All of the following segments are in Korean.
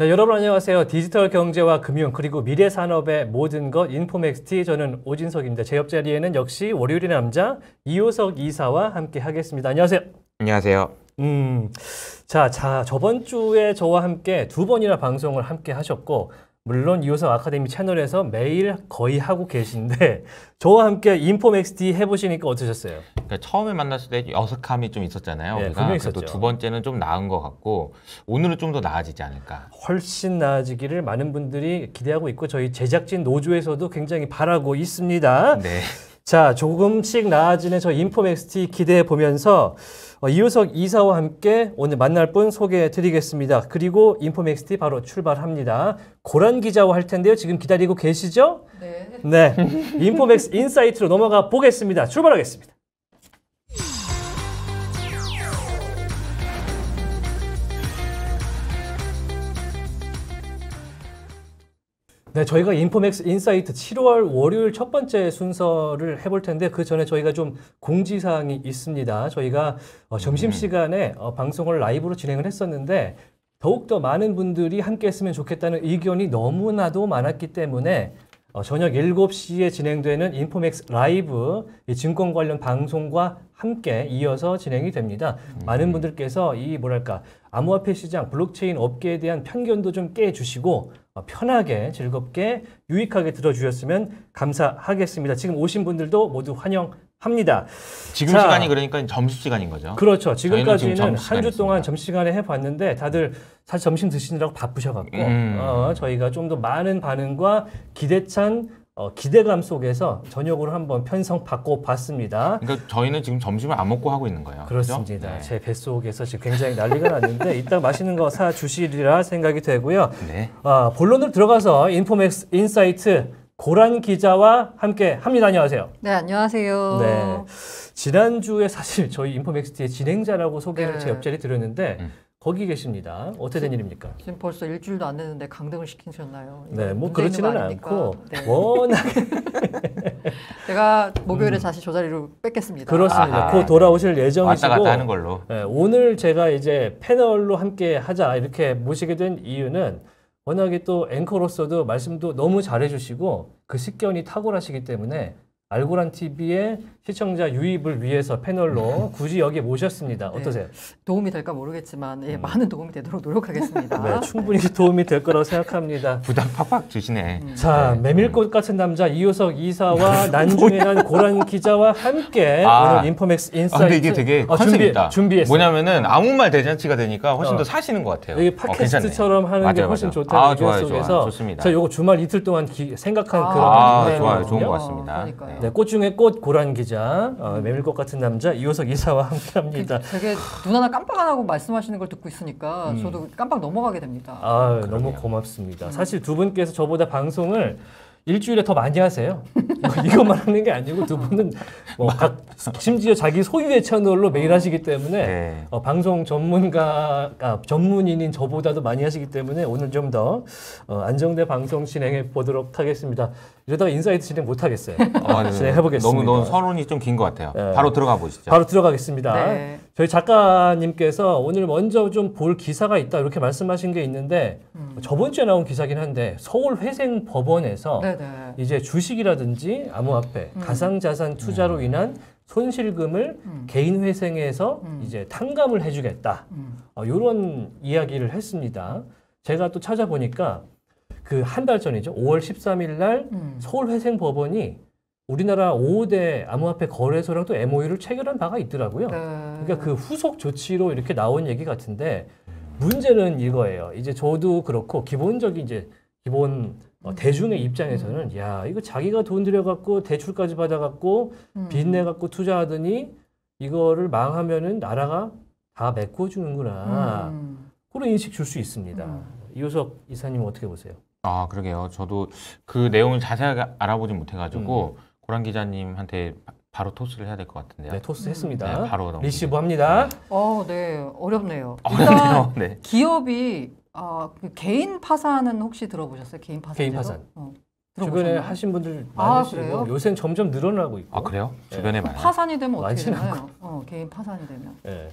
네, 여러분 안녕하세요. 디지털 경제와 금융 그리고 미래 산업의 모든 것 인포맥스티 저는 오진석입니다. 제 옆자리에는 역시 월요일의 남자 이효석 이사와 함께 하겠습니다. 안녕하세요. 안녕하세요. 자, 저번 주에 저와 함께 두 번이나 방송을 함께 하셨고 물론 이효석 아카데미 채널에서 매일 거의 하고 계신데 저와 함께 인포맥스티 해보시니까 어떠셨어요? 그러니까 처음에 만났을 때 어색함이 좀 있었잖아요. 네, 우리가 분명히 그래도 있었죠. 두 번째는 좀 나은 것 같고 오늘은 좀 더 나아지지 않을까. 훨씬 나아지기를 많은 분들이 기대하고 있고 저희 제작진 노조에서도 굉장히 바라고 있습니다. 네. 자, 조금씩 나아지는 저 인포맥스티 기대해 보면서 이효석 이사와 함께 오늘 만날 분 소개해 드리겠습니다. 그리고 인포맥스티 바로 출발합니다. 고란 기자와 할 텐데요. 지금 기다리고 계시죠? 네. 네. 인포맥스 인사이트로 넘어가 보겠습니다. 출발하겠습니다. 네, 저희가 인포맥스 인사이트 7월 월요일 첫 번째 순서를 해볼 텐데 그 전에 저희가 좀 공지사항이 있습니다. 저희가 점심시간에 방송을 라이브로 진행을 했었는데 더욱더 많은 분들이 함께 했으면 좋겠다는 의견이 너무나도 많았기 때문에 저녁 7시에 진행되는 인포맥스 라이브 이 증권 관련 방송과 함께 이어서 진행이 됩니다. 많은 분들께서 이 뭐랄까 암호화폐 시장, 블록체인 업계에 대한 편견도 좀 깨주시고 편하게 즐겁게 유익하게 들어주셨으면 감사하겠습니다. 지금 오신 분들도 모두 환영합니다. 지금 자, 시간이 그러니까 점심시간인 거죠? 그렇죠. 지금까지는 지금 한 주 동안 점심시간에 해봤는데 다들 사실 점심 드시느라고 바쁘셔갖고 저희가 좀 더 많은 반응과 기대찬 기대감 속에서 저녁으로 한번 편성 바꿔봤습니다. 그러니까 저희는 지금 점심을 안 먹고 하고 있는 거예요. 그렇습니다. 그렇죠? 제 뱃속에서 지금 굉장히 난리가 났는데 이따 맛있는 거 사주시리라 생각이 되고요. 네. 본론으로 들어가서 인포맥스 인사이트 고란 기자와 함께 합니다. 안녕하세요. 네, 안녕하세요. 네. 지난주에 사실 저희 인포맥스티의 진행자라고 소개를 네. 제 옆자리에 드렸는데 거기 계십니다. 어떻게 된 일입니까? 지금 벌써 일주일도 안 됐는데 강등을 시키셨나요? 네, 뭐 문제 그렇지는 있는 거 아닙니까? 않고 네. 워낙에 제가 목요일에 다시 저 자리로 뺏겠습니다. 그렇습니다. 아하. 곧 돌아오실 왔다 예정이시고 갔다 하는 걸로. 네, 오늘 제가 이제 패널로 함께 하자 이렇게 모시게 된 이유는 워낙에 또 앵커로서도 말씀도 너무 잘해주시고 그 식견이 탁월하시기 때문에 알고란 TV의 시청자 유입을 위해서 패널로 굳이 여기 모셨습니다. 어떠세요? 도움이 될까 모르겠지만 예, 많은 도움이 되도록 노력하겠습니다. 네, 충분히 도움이 될 거라고 생각합니다. 부담 팍팍 주시네. 자, 메밀꽃 같은 남자 이효석 이사와 난중에 난 고란 기자와 함께 오늘 인포맥스 인사이트 근데 이게 되게 컨셉이 있다. 준비했어요. 뭐냐면은 아무 말 대잔치가 되니까 훨씬 더 사시는 것 같아요. 이게 팟캐스트처럼 하는 게 맞아요, 훨씬 맞아요. 좋다는 의견 좋아요, 속에서 좋아요. 좋습니다. 저 요거 주말 이틀 동안 생각한 그런 좋아요. 내용이거든요. 좋은 것 같습니다. 그러니까요. 네, 꽃 중에 꽃 고란 기자, 메밀꽃 같은 남자 이효석 이사와 함께합니다. 되게 눈 하나 깜빡 안 하고 말씀하시는 걸 듣고 있으니까 저도 깜빡 넘어가게 됩니다. 너무 고맙습니다. 사실 두 분께서 저보다 방송을 일주일에 더 많이 하세요. 이것만 하는 게 아니고 두 분은 심지어 자기 소유의 채널로 매일 하시기 때문에 네. 방송 전문인인 저보다도 많이 하시기 때문에 오늘 좀 더 안정된 방송 진행해 보도록 하겠습니다. 이러다가 인사이트 진행 못 하겠어요. 진행해 보겠습니다. 너무 선언이 좀 긴 것 같아요. 네. 바로 들어가 보시죠. 바로 들어가겠습니다. 네. 저희 작가님께서 오늘 먼저 좀 볼 기사가 있다 이렇게 말씀하신 게 있는데 저번 주에 나온 기사긴 한데 서울회생법원에서 네네. 이제 주식이라든지 암호화폐, 가상자산 투자로 인한 손실금을 개인 회생에서 이제 탕감을 해주겠다. 이런 이야기를 했습니다. 제가 또 찾아보니까 그 한 달 전이죠. 5월 13일 날 서울회생법원이 우리나라 5대 암호화폐 거래소랑 또 MOU를 체결한 바가 있더라고요. 네. 그러니까 그 후속 조치로 이렇게 나온 얘기 같은데 문제는 이거예요. 이제 저도 그렇고 기본적인 이제 기본 대중의 입장에서는 야 이거 자기가 돈 들여갖고 대출까지 받아갖고 빚내 갖고 투자하더니 이거를 망하면은 나라가 다 메꿔주는구나 그런 인식 줄 수 있습니다. 이효석 이사님 어떻게 보세요? 그러게요. 저도 그 내용을 자세하게 알아보진 못해가지고 고란 기자님한테 바로 토스를 해야 될 것 같은데요. 네, 토스 했습니다. 네, 바로 리시브 합니다. 네, 어렵네요. 어렵네요. 네. 기업이 그 개인 파산은 혹시 들어보셨어요? 개인 파산. 개인 파산. 주변에 들어보셨나요? 하신 분들 아, 많으시고 그래요? 요새는 점점 늘어나고 있고. 그래요? 주변에 많아요? 파산이 되면 어떻게 많지는 되나요? 개인 파산이 되면. 네.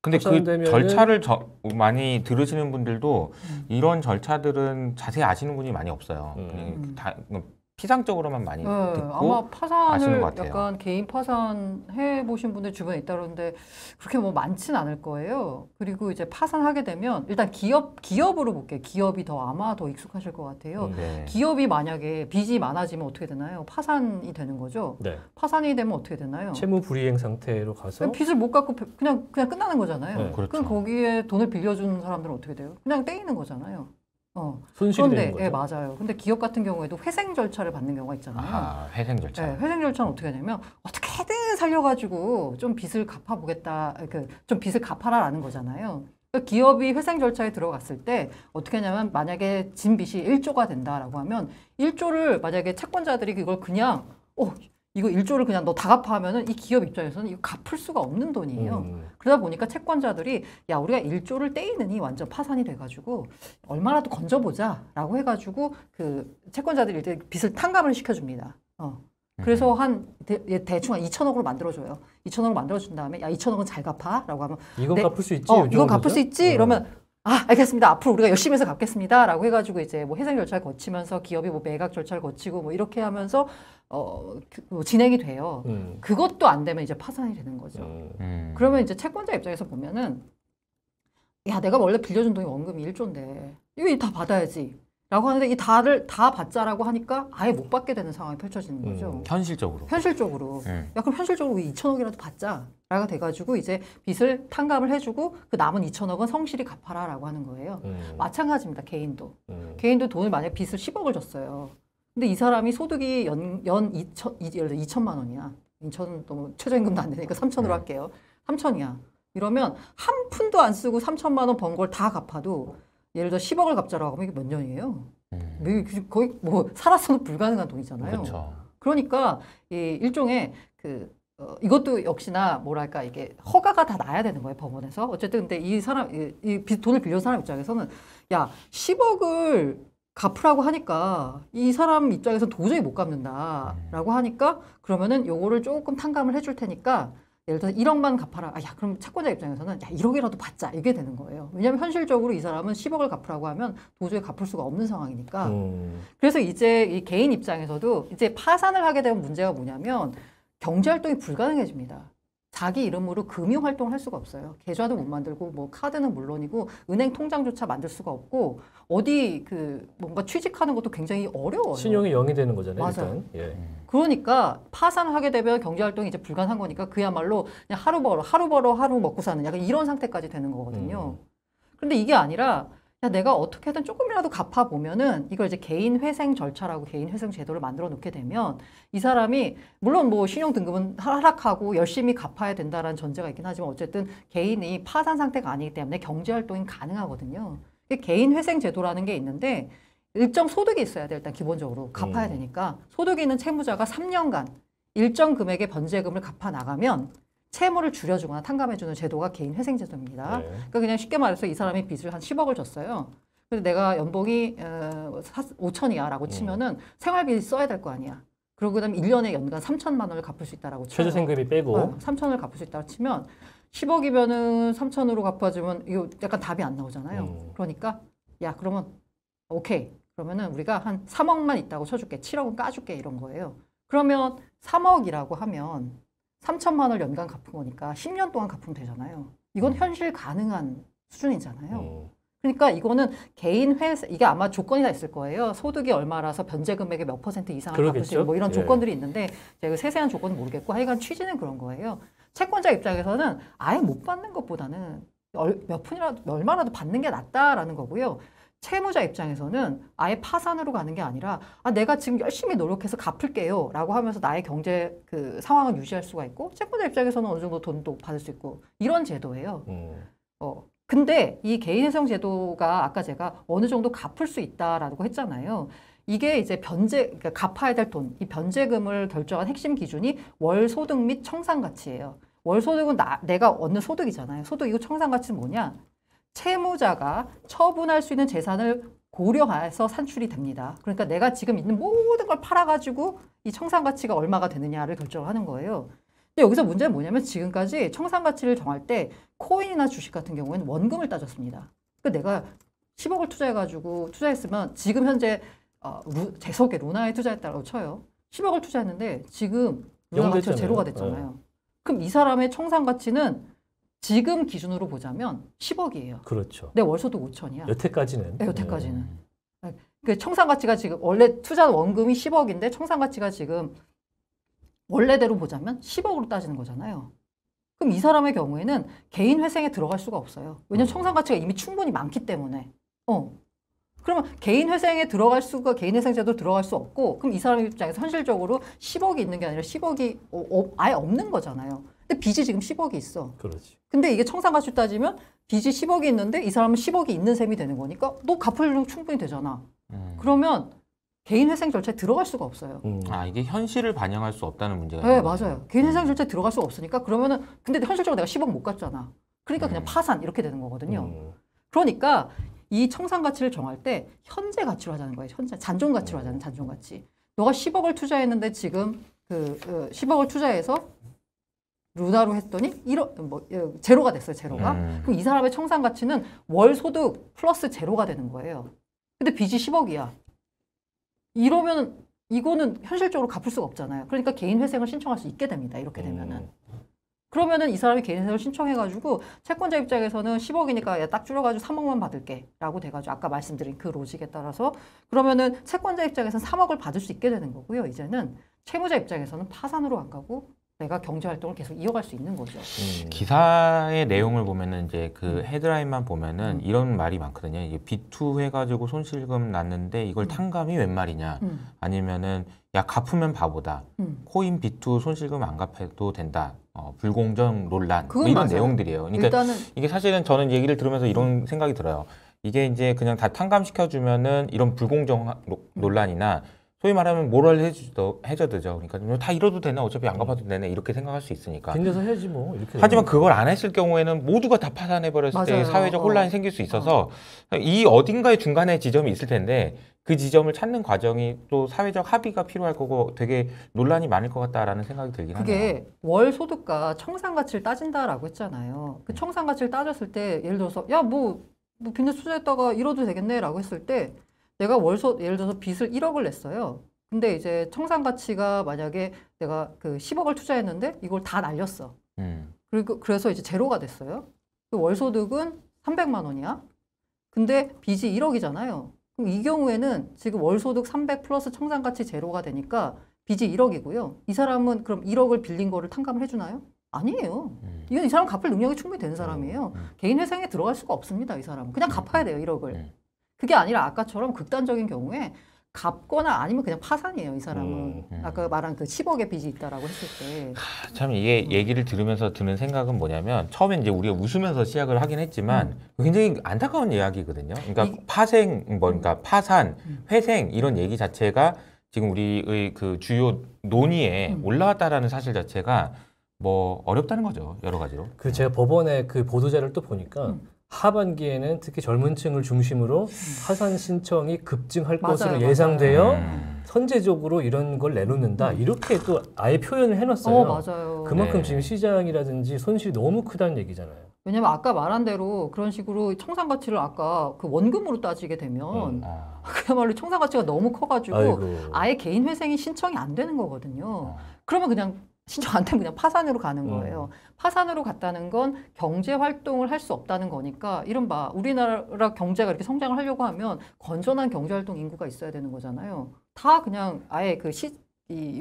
근데 그 파산되면은 절차를 많이 들으시는 분들도 이런 절차들은 자세히 아시는 분이 많이 없어요. 그냥 다 피상적으로만 많이 네, 듣고 아마 아시는 파산을 것 같아요. 약간 개인 파산 해보신 분들 주변에 있다 그러는데 그렇게 뭐 많진 않을 거예요. 그리고 이제 파산하게 되면 일단 기업으로 볼게요. 기업이 아마 더 익숙하실 것 같아요. 네. 기업이 만약에 빚이 많아지면 어떻게 되나요? 파산이 되는 거죠. 네. 파산이 되면 어떻게 되나요? 채무 불이행 상태로 가서 빚을 못 갚고 그냥 끝나는 거잖아요. 네, 그렇죠. 그럼 거기에 돈을 빌려주는 사람들은 어떻게 돼요? 그냥 떼이는 거잖아요. 손실이 그런데 되는 거죠. 예, 맞아요. 근데 기업 같은 경우에도 회생 절차를 받는 경우가 있잖아요. 아, 회생 절차. 네, 회생 절차는 어떻게 하냐면 어떻게든 살려가지고 좀 빚을 갚아보겠다, 좀 빚을 갚아라라는 거잖아요. 그러니까 기업이 회생 절차에 들어갔을 때 어떻게 하냐면 만약에 진 빚이 1조가 된다라고 하면 1조를 만약에 채권자들이 그걸 그냥 이거 1조를 그냥 너 다 갚아 하면은 이 기업 입장에서는 이거 갚을 수가 없는 돈이에요. 그러다 보니까 채권자들이 야 우리가 1조를 떼이느니 완전 파산이 돼가지고 얼마라도 건져보자 라고 해가지고 그 채권자들이 이제 빚을 탕감을 시켜줍니다. 그래서 대충 한 2천억으로 만들어줘요. 2천억으로 만들어준 다음에 야 2천억은 잘 갚아 라고 하면 이건 네, 갚을 수 있지. 이건 갚을 수 있지 이러면 알겠습니다. 앞으로 우리가 열심히 해서 갚겠습니다. 라고 해가지고 이제 뭐 회생 절차를 거치면서 기업이 뭐 매각 절차를 거치고 뭐 이렇게 하면서 진행이 돼요. 그것도 안 되면 이제 파산이 되는 거죠. 그러면 이제 채권자 입장에서 보면은 야 내가 원래 빌려준 돈이 원금이 1조인데 이거 다 받아야지. 라고 하는데 이 다를 다 받자라고 하니까 아예 못 받게 되는 상황이 펼쳐지는 거죠. 현실적으로. 야 그럼 현실적으로 2천억이라도 받자. 라가 돼가지고 이제 빚을 탕감을 해주고 그 남은 2천억은 성실히 갚아라라고 하는 거예요. 마찬가지입니다. 개인도. 개인도 돈을 만약 빚을 10억을 줬어요. 근데 이 사람이 소득이 연 2천만 원이야. 2천 너무 최저임금도 안 되니까 3천으로 할게요. 3천이야. 이러면 한 푼도 안 쓰고 3천만 원 번 걸 다 갚아도 예를 들어 10억을 갚자라고 하면 이게 몇 년이에요? 거의 뭐 살아서는 불가능한 돈이잖아요. 그렇죠. 그러니까 이 일종의 이것도 역시나 뭐랄까 이게 허가가 다 나야 되는 거예요 법원에서. 어쨌든 근데 이 사람 돈을 빌려준 사람 입장에서는 야 10억을 갚으라고 하니까 이 사람 입장에서 도저히 못 갚는다라고 하니까 그러면은 요거를 조금 탕감을 해줄 테니까 예를 들어서 1억만 갚아라. 야 그럼 채권자 입장에서는 야 1억이라도 받자 이게 되는 거예요. 왜냐하면 현실적으로 이 사람은 10억을 갚으라고 하면 도저히 갚을 수가 없는 상황이니까. 그래서 이제 이 개인 입장에서도 이제 파산을 하게 되면 문제가 뭐냐면 경제활동이 불가능해집니다. 자기 이름으로 금융활동을 할 수가 없어요. 계좌도 못 만들고 뭐 카드는 물론이고 은행 통장조차 만들 수가 없고 어디 뭔가 취직하는 것도 굉장히 어려워요. 신용이 0이 되는 거잖아요. 맞아요. 일단. 예. 그러니까 파산을 하게 되면 경제활동이 이제 불가능한 거니까 그야말로 그냥 하루 벌어 하루 먹고 사는 약간 이런 상태까지 되는 거거든요. 그런데 이게 아니라 야, 내가 어떻게든 조금이라도 갚아보면은 이걸 이제 개인 회생 절차라고 개인 회생 제도를 만들어 놓게 되면 이 사람이 물론 뭐 신용 등급은 하락하고 열심히 갚아야 된다라는 전제가 있긴 하지만 어쨌든 개인이 파산 상태가 아니기 때문에 경제 활동이 가능하거든요. 개인 회생 제도라는 게 있는데 일정 소득이 있어야 돼 일단 기본적으로 갚아야 되니까 소득이 있는 채무자가 3년간 일정 금액의 변제금을 갚아 나가면 채무를 줄여주거나 탕감해주는 제도가 개인 회생제도입니다. 네. 그러니까 그냥 쉽게 말해서 이 사람이 빚을 한 10억을 줬어요. 근데 내가 연봉이 5천이야 라고 치면은 생활비 써야 될 거 아니야. 그러고 그다음에 1년에 연간 3천만 원을 갚을 수 있다라고 쳐요. 최저생급이 빼고 3천을 갚을 수 있다고 치면 10억이면은 3천으로 갚아주면 이거 약간 답이 안 나오잖아요. 그러니까 야 그러면 오케이. 그러면은 우리가 한 3억만 있다고 쳐줄게. 7억은 까줄게 이런 거예요. 그러면 3억이라고 하면 3천만 원을 연간 갚은 거니까 10년 동안 갚으면 되잖아요. 이건 현실 가능한 수준이잖아요. 그러니까 이거는 개인 회사 이게 아마 조건이 다 있을 거예요. 소득이 얼마라서 변제 금액의 몇 % 이상을 갚을 수 있는 뭐 이런 조건들이 있는데 제가 세세한 조건은 모르겠고 하여간 취지는 그런 거예요. 채권자 입장에서는 아예 못 받는 것보다는 몇 푼이라도 얼마라도 받는 게 낫다라는 거고요. 채무자 입장에서는 아예 파산으로 가는 게 아니라 내가 지금 열심히 노력해서 갚을게요 라고 하면서 나의 경제 상황을 유지할 수가 있고 채권자 입장에서는 어느 정도 돈도 받을 수 있고 이런 제도예요. 근데 이 개인회생 제도가 아까 제가 어느 정도 갚을 수 있다라고 했잖아요. 이게 이제 그러니까 갚아야 될 돈, 이 변제금을 결정한 핵심 기준이 월소득 및 청산가치예요. 월소득은 내가 얻는 소득이잖아요. 소득이고 청산가치는 뭐냐? 채무자가 처분할 수 있는 재산을 고려해서 산출이 됩니다. 그러니까 내가 지금 있는 모든 걸 팔아가지고 이 청산가치가 얼마가 되느냐를 결정하는 거예요. 근데 여기서 문제는 뭐냐면 지금까지 청산 가치를 정할 때 코인이나 주식 같은 경우에는 원금을 따졌습니다. 그러니까 내가 10억을 투자했으면 지금 현재 재석의 루나에 투자했다고 쳐요. 10억을 투자했는데 지금 루나 가치가 제로가 됐잖아요. 그럼 이 사람의 청산 가치는 지금 기준으로 보자면 10억이에요. 그렇죠. 내 월소득 5천이야. 여태까지는. 네, 여태까지는. 그 청산 가치가 지금 원래 투자 원금이 10억인데 청산 가치가 지금 원래대로 보자면 10억으로 따지는 거잖아요. 그럼 이 사람의 경우에는 개인 회생에 들어갈 수가 없어요. 왜냐면 청산 가치가 이미 충분히 많기 때문에. 그러면 개인 회생에 개인 회생제도 들어갈 수 없고, 그럼 이 사람 입장에서 현실적으로 10억이 있는 게 아니라 10억이 아예 없는 거잖아요. 근데 빚이 지금 10억이 있어. 그렇지. 근데 이게 청산 가치 따지면 빚이 10억이 있는데 이 사람은 10억이 있는 셈이 되는 거니까 너 갚을 충분히 되잖아. 그러면 개인 회생 절차에 들어갈 수가 없어요. 이게 현실을 반영할 수 없다는 문제가 네, 있는 거죠. 맞아요. 개인 회생 절차에 들어갈 수가 없으니까 그러면은 근데 현실적으로 내가 10억 못 갚잖아. 그러니까 그냥 파산 이렇게 되는 거거든요. 그러니까 이 청산 가치를 정할 때 현재 가치로 하자는 거예요. 현재 잔존 가치로 하자는 잔존 가치. 너가 10억을 투자했는데 지금 10억을 투자해서 루나로 했더니 제로가 됐어요. 제로가. 그럼 이 사람의 청산 가치는 월 소득 플러스 제로가 되는 거예요. 근데 빚이 10억이야. 이러면 이거는 현실적으로 갚을 수가 없잖아요. 그러니까 개인 회생을 신청할 수 있게 됩니다. 이렇게 되면은. 그러면은 이 사람이 개인 회생을 신청해가지고 채권자 입장에서는 10억이니까 야, 딱 줄여가지고 3억만 받을게 라고 돼가지고 아까 말씀드린 그 로직에 따라서 그러면은 채권자 입장에서는 3억을 받을 수 있게 되는 거고요. 이제는 채무자 입장에서는 파산으로 안 가고 내가 경제 활동을 계속 이어갈 수 있는 거죠. 기사의 내용을 보면은 이제 그 헤드라인만 보면은 이런 말이 많거든요. 이게 B2 해가지고 손실금 났는데 이걸 탕감이 웬 말이냐? 아니면은 야 갚으면 바보다. 코인 B2 손실금 안 갚아도 된다. 불공정 논란 뭐 이런 맞아요. 내용들이에요. 그러니까 일단은 이게 사실은 저는 얘기를 들으면서 이런 생각이 들어요. 이게 이제 그냥 다 탕감시켜주면은 이런 불공정 논란이나 소위 말하면 모럴 해저드죠. 그러니까 다 이러도 되나 어차피 안 갚아도 되네 이렇게 생각할 수 있으니까. 빚내서 해야지 뭐. 이렇게 하지만 그걸 안 했을 경우에는 모두가 다 파산해버렸을 때 맞아요. 사회적 혼란이 생길 수 있어서 이 어딘가에 중간에 지점이 있을 텐데 그 지점을 찾는 과정이 또 사회적 합의가 필요할 거고 되게 논란이 많을 것 같다라는 생각이 들긴 하네요. 그게 월 소득과 청산 가치를 따진다라고 했잖아요. 그 청산 가치를 따졌을 때 예를 들어서 야 뭐 빚내 투자했다가 이러도 되겠네라고 했을 때 내가 예를 들어서 빚을 1억을 냈어요. 근데 이제 청산 가치가 만약에 내가 그 10억을 투자했는데 이걸 다 날렸어. 그래서 이제 제로가 됐어요. 그 월 소득은 300만 원이야. 근데 빚이 1억이잖아요. 그럼 이 경우에는 지금 월 소득 300 플러스 청산 가치 제로가 되니까 빚이 1억이고요. 이 사람은 그럼 1억을 빌린 거를 탕감을 해주나요? 아니에요. 이건 이 사람 갚을 능력이 충분히 되는 사람이에요. 개인 회생에 들어갈 수가 없습니다. 이 사람은. 그냥 갚아야 돼요. 1억을. 그게 아니라 아까처럼 극단적인 경우에 갚거나 아니면 그냥 파산이에요. 이 사람은. 아까 말한 그 10억의 빚이 있다라고 했을 때. 참 이게 얘기를 들으면서 드는 생각은 뭐냐면 처음에 이제 우리가 웃으면서 시작을 하긴 했지만 굉장히 안타까운 이야기거든요. 그러니까 그러니까 파산, 회생 이런 얘기 자체가 지금 우리의 그 주요 논의에 올라왔다라는 사실 자체가 뭐 어렵다는 거죠. 여러 가지로. 그 제가 법원의 그 보도자를 또 보니까 하반기에는 특히 젊은 층을 중심으로 파산 신청이 급증할 것으로 예상되어 선제적으로 이런 걸 내놓는다. 이렇게 또 아예 표현을 해놨어요. 맞아요. 그만큼 네. 지금 시장이라든지 손실이 너무 크다는 얘기잖아요. 왜냐면 아까 말한 대로 그런 식으로 청산 가치를 아까 그 원금으로 따지게 되면 그야말로 청산 가치가 너무 커가지고 아이고. 아예 개인 회생이 신청이 안 되는 거거든요. 그러면 그냥 신청 안 되면 그냥 파산으로 가는 거예요. 파산으로 갔다는 건 경제 활동을 할 수 없다는 거니까 이른바 우리나라 경제가 이렇게 성장을 하려고 하면 건전한 경제 활동 인구가 있어야 되는 거잖아요. 다 그냥 아예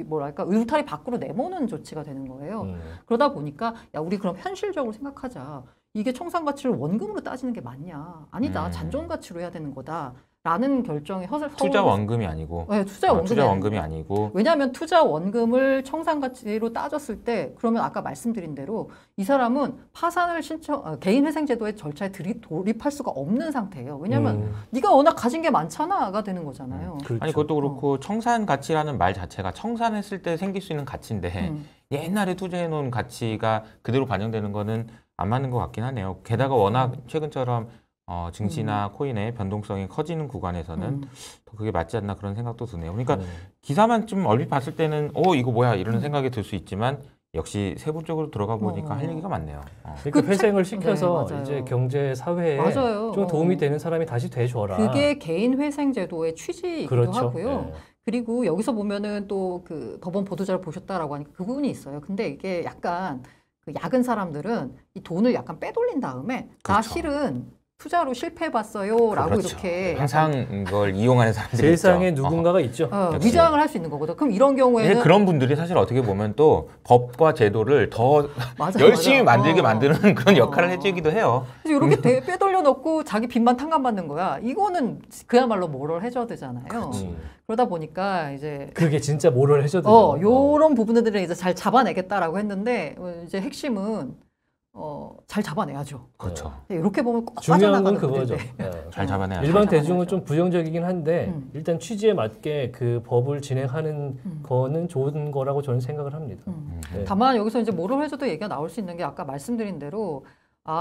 뭐랄까 울타리 밖으로 내모는 조치가 되는 거예요. 그러다 보니까 야 우리 그럼 현실적으로 생각하자. 이게 청산 가치를 원금으로 따지는 게 맞냐? 아니다. 잔존 가치로 해야 되는 거다. 라는 결정이 투자 원금이 아니고. 네, 투자 원금이 아니고. 왜냐하면 투자 원금을 청산 가치로 따졌을 때 그러면 아까 말씀드린 대로 이 사람은 파산을 개인 회생 제도의 절차에 돌입할 수가 없는 상태예요. 왜냐하면 네가 워낙 가진 게 많잖아가 되는 거잖아요. 그렇죠. 아니 그것도 그렇고 청산 가치라는 말 자체가 청산했을 때 생길 수 있는 가치인데 옛날에 투자해 놓은 가치가 그대로 반영되는 거는 안 맞는 것 같긴 하네요. 게다가 워낙 최근처럼 증시나 코인의 변동성이 커지는 구간에서는 더 그게 맞지 않나 그런 생각도 드네요. 그러니까 기사만 좀 얼핏 봤을 때는 이거 뭐야 이런 생각이 들 수 있지만 역시 세부적으로 들어가 보니까 할 얘기가 많네요. 그러니까 회생을 시켜서 네, 맞아요. 이제 경제 사회에 맞아요. 좀 도움이 되는 사람이 다시 돼줘라. 그게 개인 회생 제도의 취지이기도 그렇죠. 하고요. 네. 그리고 여기서 보면은 또 그 법원 보도자를 보셨다라고 하니까 그 부분이 있어요. 근데 이게 약간 그 야근 사람들은 이 돈을 약간 빼돌린 다음에 나 그렇죠. 실은 투자로 실패해봤어요라고 그렇죠. 이렇게 항상 이걸 이용하는 사람들이 세상에 있죠. 누군가가 있죠. 역시. 위장을 할 수 있는 거거든. 그럼 이런 경우에는 그런 분들이 사실 어떻게 보면 또 법과 제도를 더 맞아, 열심히 맞아. 만들게 만드는 그런 역할을 해주기도 해요. 그래서 이렇게 빼돌려 놓고 자기 빚만 탕감받는 거야. 이거는 그야말로 모럴 해저드잖아요. 그러다 보니까 이제 그게 진짜 모럴 해줘도 요런 부분들을 이제 잘 잡아내겠다라고 했는데 이제 핵심은 잘 잡아내야죠. 그렇죠. 이렇게 보면 꼭 중요한 건 빠져나가는 그거죠. 문제인데. 네. 잘 잡아내야죠. 일반 잘 대중은 잡아내야죠. 좀 부정적이긴 한데 일단 취지에 맞게 그 법을 진행하는 거는 좋은 거라고 저는 생각을 합니다. 네. 다만 여기서 이제 모럴 해저드 얘기가 나올 수 있는 게 아까 말씀드린 대로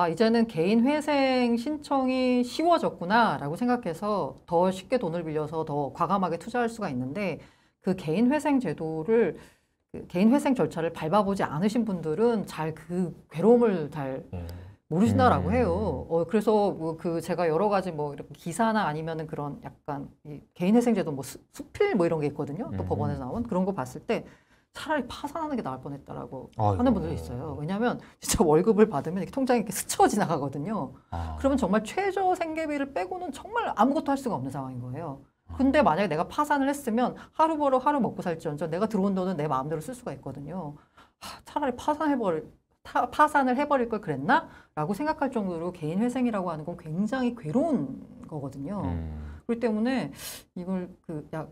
이제는 개인 회생 신청이 쉬워졌구나라고 생각해서 더 쉽게 돈을 빌려서 더 과감하게 투자할 수가 있는데 그 개인 회생 제도를 그 개인 회생 절차를 밟아보지 않으신 분들은 잘 그 괴로움을 잘 모르신다라고 해요. 그래서 뭐 그 제가 여러 가지 뭐 이렇게 기사나 아니면은 그런 약간 이 개인 회생 제도 뭐 수필 뭐 이런 게 있거든요. 또 법원에서 나온 그런 거 봤을 때 차라리 파산하는 게 나을 뻔했다라고 하는 분들이 있어요. 왜냐하면 진짜 월급을 받으면 이렇게 통장에 이렇게 스쳐 지나가거든요. 그러면 정말 최저 생계비를 빼고는 정말 아무것도 할 수가 없는 상황인 거예요. 근데 만약에 내가 파산을 했으면 하루 벌어 하루 먹고 살지언정 내가 들어온 돈은 내 마음대로 쓸 수가 있거든요. 차라리 파산을 해버릴 걸 그랬나? 라고 생각할 정도로 개인 회생이라고 하는 건 굉장히 괴로운 거거든요. 그렇기 때문에 이걸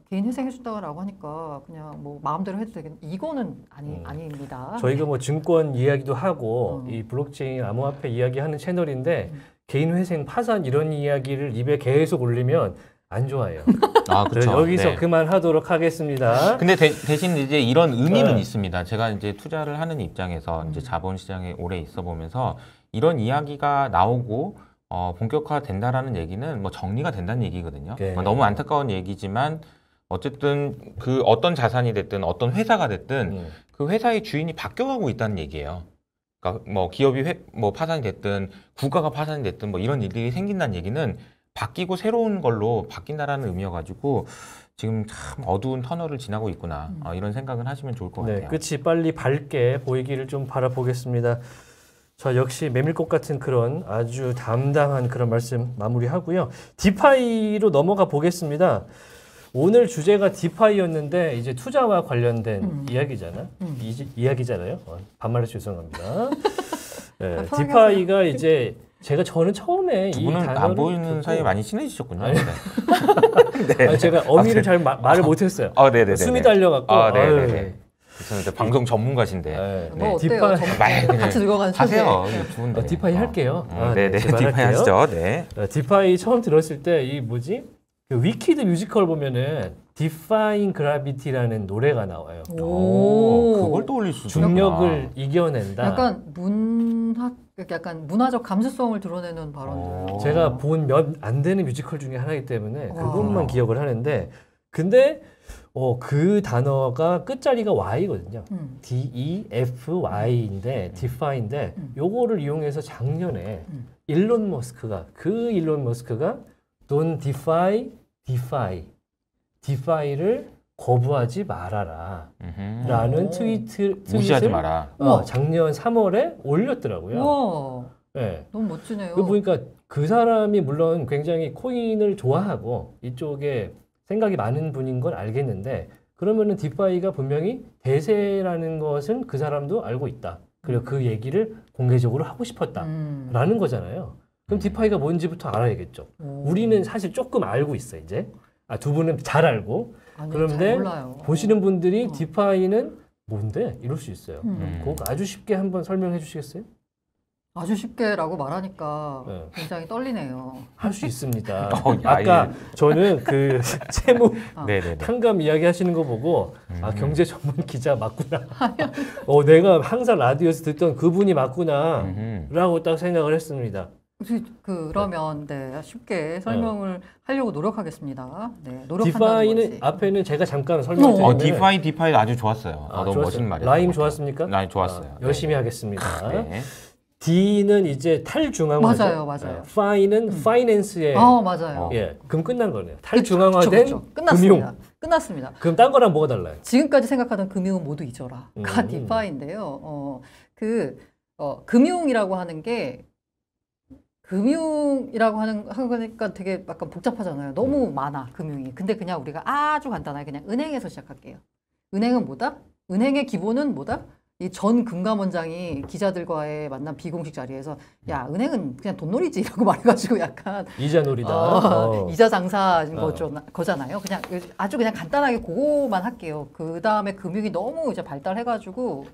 개인 회생 해준다고 하니까 그냥 뭐 마음대로 해도 되겠는데 이거는 아닙니다. 저희가 뭐 증권 이야기도 하고 이 블록체인 암호화폐 이야기하는 채널인데 개인 회생 파산 이런 이야기를 입에 계속 올리면 안 좋아해요. 그렇죠. 여기서 네. 그만하도록 하겠습니다. 근데 대신 이제 이런 의미는 네. 있습니다. 제가 이제 투자를 하는 입장에서 이제 자본시장에 오래 있어 보면서 이런 이야기가 나오고 본격화 된다라는 얘기는 뭐 정리가 된다는 얘기거든요. 네. 너무 안타까운 얘기지만 어쨌든 그 어떤 자산이 됐든 어떤 회사가 됐든 그 회사의 주인이 바뀌어가고 있다는 얘기예요. 그러니까 뭐 기업이 뭐 파산이 됐든 국가가 파산이 됐든 뭐 이런 일들이 생긴다는 얘기는 바뀌고 새로운 걸로 바뀐다라는 의미여가지고 지금 참 어두운 터널을 지나고 있구나 이런 생각은 하시면 좋을 것 같아요. 끝이 빨리 밝게 보이기를 좀 바라보겠습니다. 자, 역시 메밀꽃 같은 그런 아주 담담한 그런 말씀 마무리하고요. 디파이로 넘어가 보겠습니다. 오늘 주제가 디파이였는데 이제 투자와 관련된 이야기잖아요. 반말해 죄송합니다. 네, 디파이가 이제 저는 처음에 두 이 분은 단어를 안 보이는 듣고 사이에 많이 친해지셨군요. 아니, 제가 어미를 잘 말을 못했어요. 네네네. 숨이 달려갖고. 네네네. 저는 방송 전문가신데. 뭐 어때요? 디파이 같이 늙어가는 하세요. 좋은데. 디파이 할게요. 네네. 제발 디파이 할게요. 하시죠. 네. 디파이 처음 들었을 때 이 뭐지? 그 위키드 뮤지컬 보면은 Defying Gravity라는 노래가 나와요. 그걸 떠올릴 수 있구나. 중력을 이겨낸다. 약간 문화적 감수성을 드러내는 발언들. 제가 본 몇 안 되는 뮤지컬 중에 하나이기 때문에 그것만 기억을 하는데, 근데 그 단어가 끝자리가 Y거든요. D-E-F-Y인데 Defy인데 요거를 이용해서 작년에 일론 머스크가 Don't defy, defy를 거부하지 말아라 라는 트윗을 무시하지 마라. 작년 3월에 올렸더라고요. 우와, 네. 너무 멋지네요. 그 보니까 그 사람이 물론 굉장히 코인을 좋아하고 이쪽에 생각이 많은 분인 걸 알겠는데, 그러면은 디파이가 분명히 대세라는 것은 그 사람도 알고 있다. 그리고 그 얘기를 공개적으로 하고 싶었다라는 거잖아요. 그럼 디파이가 뭔지부터 알아야겠죠. 우리는 사실 조금 알고 있어 이제. 두 분은 잘 알고. 아니, 그런데 잘 몰라요. 보시는 분들이 디파이는 뭔데? 이럴 수 있어요. 그거 아주 쉽게 한번 설명해 주시겠어요? 아주 쉽게라고 말하니까 네. 굉장히 떨리네요. 할 수 있습니다. 야, 아까 저는 그 채무 네네네. 탕감 이야기 하시는 거 보고 경제 전문 기자 맞구나. 내가 항상 라디오에서 듣던 그분이 맞구나 라고 딱 생각을 했습니다. 그러면 네, 쉽게 설명을 하려고 노력하겠습니다. 네, 노력한다는 디파이는 거지. 앞에는 제가 잠깐 설명드리면 디파이 아주 좋았어요. 너무 멋진 말이에요. 라임 좋았습니까? 라임 좋았어요. 열심히 네. 하겠습니다. 네. D는 이제 탈중앙화죠. 맞아요. Fi는 파이낸스의 맞아요. 예, 그럼 끝난 거네요. 탈중앙화된 그쵸. 끝났습니다. 금융. 끝났습니다. 그럼 딴 거랑 뭐가 달라요? 지금까지 생각하던 금융은 모두 잊어라.가 디파인데요. 금융이라고 하는 게 금융이라고 하는 거니까 되게 약간 복잡하잖아요. 너무 많아 금융이. 근데 그냥 우리가 아주 간단하게 그냥 은행에서 시작할게요. 은행은 뭐다? 은행의 기본은 뭐다? 이 전 금감원장이 기자들과의 만난 비공식 자리에서 야 은행은 그냥 돈놀이지라고 말해가지고 약간 이자놀이다. 이자 장사인 거잖아요. 그냥 아주 그냥 간단하게 그거만 할게요. 그 다음에 금융이 너무 이제 발달해가지고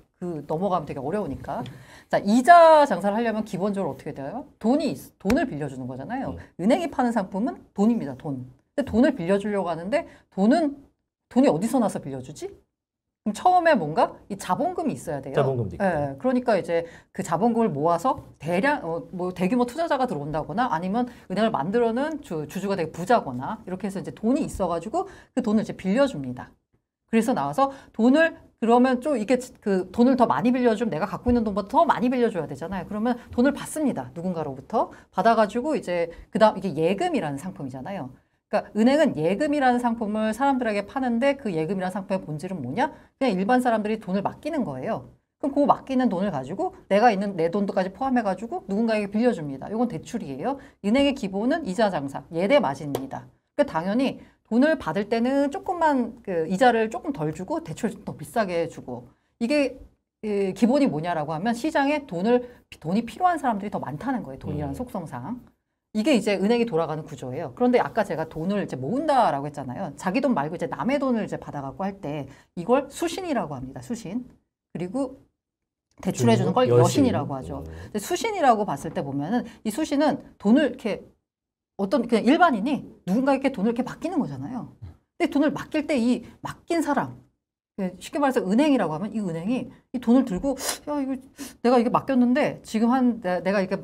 넘어가면 되게 어려우니까. 자, 이자 장사를 하려면 기본적으로 어떻게 돼요? 돈을 빌려주는 거잖아요. 은행이 파는 상품은 돈입니다. 돈. 근데 돈을 빌려주려고 하는데 돈이 어디서 나서 빌려주지? 그럼 처음에 뭔가 이 자본금이 있어야 돼요. 자본금도 있고. 네, 그러니까 이제 그 자본금을 모아서 대규모 투자자가 들어온다거나 아니면 은행을 만들어는 주주가 되게 부자거나 이렇게 해서 이제 돈이 있어가지고 그 돈을 이제 빌려줍니다. 그래서 나와서 그러면 좀 이게 그 돈을 더 많이 빌려주면 내가 갖고 있는 돈보다 더 많이 빌려줘야 되잖아요. 그러면 돈을 받습니다. 누군가로부터 받아가지고 이제 그다음 이게 예금이라는 상품이잖아요. 그러니까 은행은 예금이라는 상품을 사람들에게 파는데 그 예금이라는 상품의 본질은 뭐냐? 그냥 일반 사람들이 돈을 맡기는 거예요. 그럼 그 맡기는 돈을 가지고 내가 있는 내 돈도까지 포함해가지고 누군가에게 빌려줍니다. 이건 대출이에요. 은행의 기본은 이자 장사, 예대 마진입니다. 그러니까 당연히 돈을 받을 때는 조금만 이자를 조금 덜 주고 대출을 더 비싸게 주고 이게 기본이 뭐냐라고 하면 시장에 돈이 필요한 사람들이 더 많다는 거예요. 돈이라는 속성상. 이게 이제 은행이 돌아가는 구조예요. 그런데 아까 제가 돈을 이제 모은다라고 했잖아요. 자기 돈 말고 이제 남의 돈을 이제 받아갖고 할 때 이걸 수신이라고 합니다. 수신. 그리고 대출해주는 걸 여신이라고 하죠. 근데 수신이라고 봤을 때 보면은 이 수신은 돈을 이렇게 그냥 일반인이 누군가에게 돈을 이렇게 맡기는 거잖아요. 근데 돈을 맡길 때 이 맡긴 사람, 쉽게 말해서 은행이라고 하면 이 은행이 이 돈을 들고 야 이거 내가 이게 맡겼는데 지금 내가 이게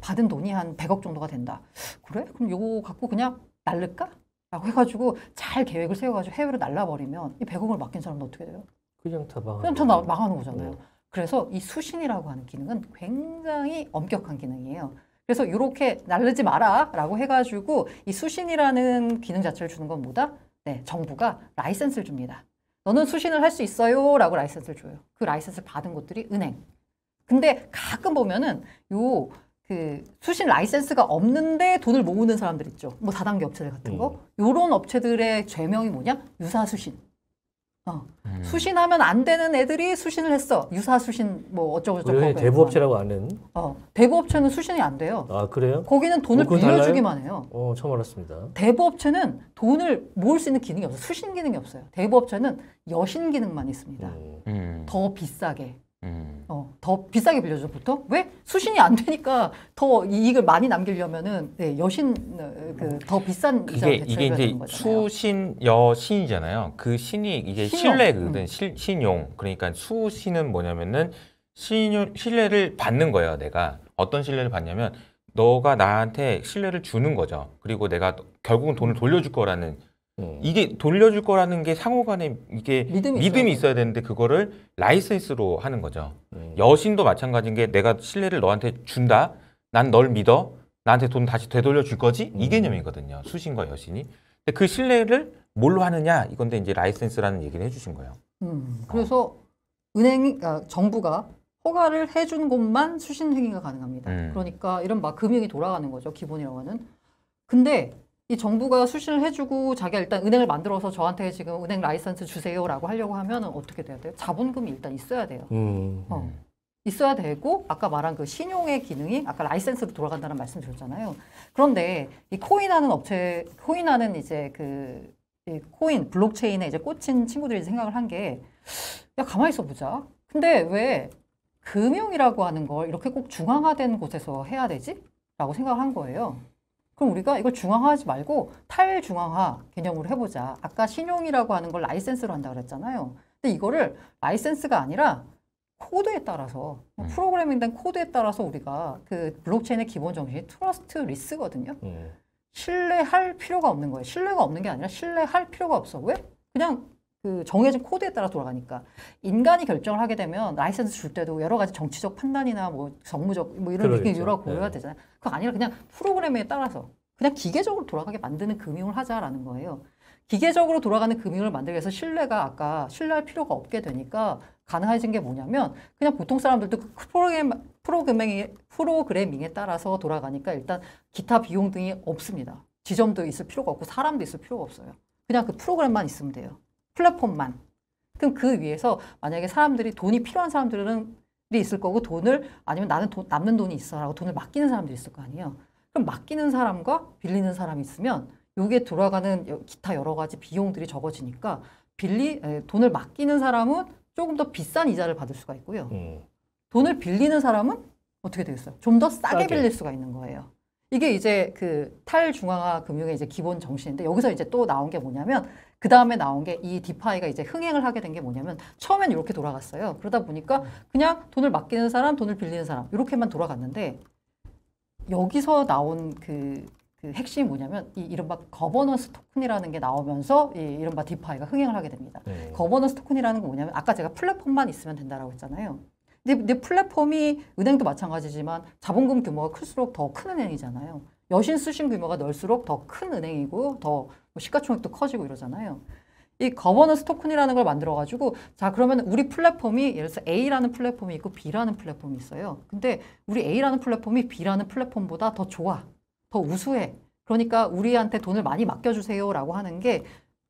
받은 돈이 한 100억 정도가 된다. 그래? 그럼 요거 갖고 그냥 날를까? 라고 해가지고 잘 계획을 세워가지고 해외로 날라버리면 이 100억을 맡긴 사람은 어떻게 돼요? 그냥 다 망하는 거잖아요. 그래서 이 수신이라고 하는 기능은 굉장히 엄격한 기능이에요. 그래서 이렇게 날르지 마라 라고 해가지고 이 수신이라는 기능 자체를 주는 건 뭐다? 네, 정부가 라이센스를 줍니다. 너는 수신을 할 수 있어요 라고 라이센스를 줘요. 그 라이센스를 받은 곳들이 은행. 근데 가끔 보면은 수신 라이센스가 없는데 돈을 모으는 사람들 있죠. 뭐 다단계 업체들 같은 거. 요런 업체들의 죄명이 뭐냐? 유사수신. 수신하면 안 되는 애들이 수신을 했어. 유사수신 뭐 어쩌고저쩌고. 대부업체라고 아는. 대부업체는 수신이 안 돼요. 아 그래요? 거기는 돈을 빌려주기만 해요. 처음 알았습니다. 대부업체는 돈을 모을 수 있는 기능이 없어요. 수신 기능이 없어요. 대부업체는 여신 기능만 있습니다. 더 비싸게. 더 비싸게 빌려줘 보통. 왜? 수신이 안 되니까 더 이익을 많이 남기려면은 더 비싼 이자를 이게 이제 되는 거잖아요. 수신 여신이잖아요. 그 신이 이게 신뢰거든. 신용. 그러니까 수신은 뭐냐면은 신뢰를 받는 거예요. 내가 어떤 신뢰를 받냐면 너가 나한테 신뢰를 주는 거죠. 그리고 내가 결국은 돈을 돌려줄 거라는. 이게 돌려줄 거라는 게 상호간에 이게 믿음이 있어야 되는데 그거를 라이센스로 하는 거죠. 여신도 마찬가지인 게 내가 신뢰를 너한테 준다. 난 널 믿어. 나한테 돈 다시 되돌려 줄 거지? 이 개념이거든요. 수신과 여신이. 근데 그 신뢰를 뭘로 하느냐? 이건데 이제 라이센스라는 얘기를 해주신 거예요. 그래서 정부가 허가를 해준 곳만 수신 행위가 가능합니다. 그러니까 이런 막 금융이 돌아가는 거죠. 기본이라고 하는. 근데 이 정부가 수신을 해주고 자기가 일단 은행을 만들어서 저한테 지금 은행 라이센스 주세요라고 하려고 하면 어떻게 돼야 돼요? 자본금이 일단 있어야 돼요. 있어야 되고 아까 말한 그 신용의 기능이 아까 라이센스로 돌아간다는 말씀 드렸잖아요. 그런데 이 코인하는 이제 이 코인 블록체인에 이제 꽂힌 친구들이 생각을 한 게 야 가만히 있어 보자. 근데 왜 금융이라고 하는 걸 이렇게 꼭 중앙화된 곳에서 해야 되지? 라고 생각을 한 거예요. 그럼 우리가 이걸 중앙화하지 말고 탈중앙화 개념으로 해보자. 아까 신용이라고 하는 걸 라이센스로 한다 그랬잖아요. 근데 이거를 라이센스가 아니라 코드에 따라서 프로그래밍된 코드에 따라서 우리가 그 블록체인의 기본 정신이 트러스트 리스거든요. 신뢰할 필요가 없는 거예요. 신뢰가 없는 게 아니라 신뢰할 필요가 없어. 왜? 그냥 그 정해진 코드에 따라 돌아가니까. 인간이 결정을 하게 되면 라이센스 줄 때도 여러 가지 정치적 판단이나 뭐 정무적 뭐 이런 게 여러 고려가 되잖아요. 그거 아니라 그냥 프로그램에 따라서 그냥 기계적으로 돌아가게 만드는 금융을 하자라는 거예요. 기계적으로 돌아가는 금융을 만들기 위해서 신뢰가 아까 신뢰할 필요가 없게 되니까 가능해진 게 뭐냐면 그냥 보통 사람들도 그 프로그래밍에 따라서 돌아가니까 일단 기타 비용 등이 없습니다. 지점도 있을 필요가 없고 사람도 있을 필요가 없어요. 그냥 그 프로그램만 있으면 돼요. 플랫폼만. 그럼 그 위에서 만약에 사람들이 돈이 필요한 사람들은 있을 거고 돈을 아니면 나는 남는 돈이 있어라고 돈을 맡기는 사람들이 있을 거 아니에요. 그럼 맡기는 사람과 빌리는 사람이 있으면 요게 돌아가는 기타 여러 가지 비용들이 적어지니까 돈을 맡기는 사람은 조금 더 비싼 이자를 받을 수가 있고요. 돈을 빌리는 사람은 어떻게 되겠어요? 좀 더 싸게 빌릴 수가 있는 거예요. 이게 이제 그 탈중앙화 금융의 이제 기본 정신인데 여기서 이제 또 나온 게 뭐냐면 그 다음에 나온 게 이 디파이가 이제 흥행을 하게 된 게 뭐냐면 처음엔 이렇게 돌아갔어요. 그러다 보니까 그냥 돈을 맡기는 사람, 돈을 빌리는 사람 이렇게만 돌아갔는데 여기서 나온 그 핵심이 뭐냐면 이 이른바 거버넌스 토큰이라는 게 나오면서 이 이른바 디파이가 흥행을 하게 됩니다. 거버넌스 토큰이라는 건 뭐냐면 아까 제가 플랫폼만 있으면 된다라고 했잖아요. 근데 플랫폼이 은행도 마찬가지지만 자본금 규모가 클수록 더 큰 은행이잖아요. 여신 수신 규모가 넓을수록 더 큰 은행이고 더 시가총액도 커지고 이러잖아요. 이 거버넌스 토큰이라는 걸 만들어가지고 자 그러면 우리 플랫폼이 예를 들어서 A라는 플랫폼이 있고 B라는 플랫폼이 있어요. 근데 우리 A라는 플랫폼이 B라는 플랫폼보다 더 좋아. 더 우수해. 그러니까 우리한테 돈을 많이 맡겨주세요 라고 하는 게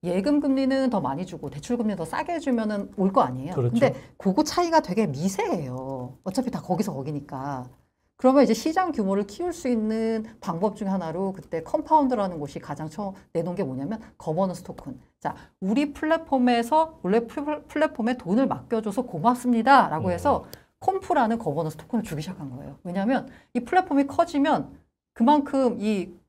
예금 금리는 더 많이 주고 대출 금리 더 싸게 해주면은 올 거 아니에요. 그렇죠. 근데 그거 차이가 되게 미세해요. 어차피 다 거기서 거기니까. 그러면 이제 시장 규모를 키울 수 있는 방법 중에 하나로 그때 컴파운드라는 곳이 가장 처음 내놓은 게 뭐냐면 거버넌스 토큰. 자, 우리 플랫폼에서 원래 플랫폼에 돈을 맡겨줘서 고맙습니다 라고 해서 콤프라는 거버넌스 토큰을 주기 시작한 거예요. 왜냐하면 이 플랫폼이 커지면 그만큼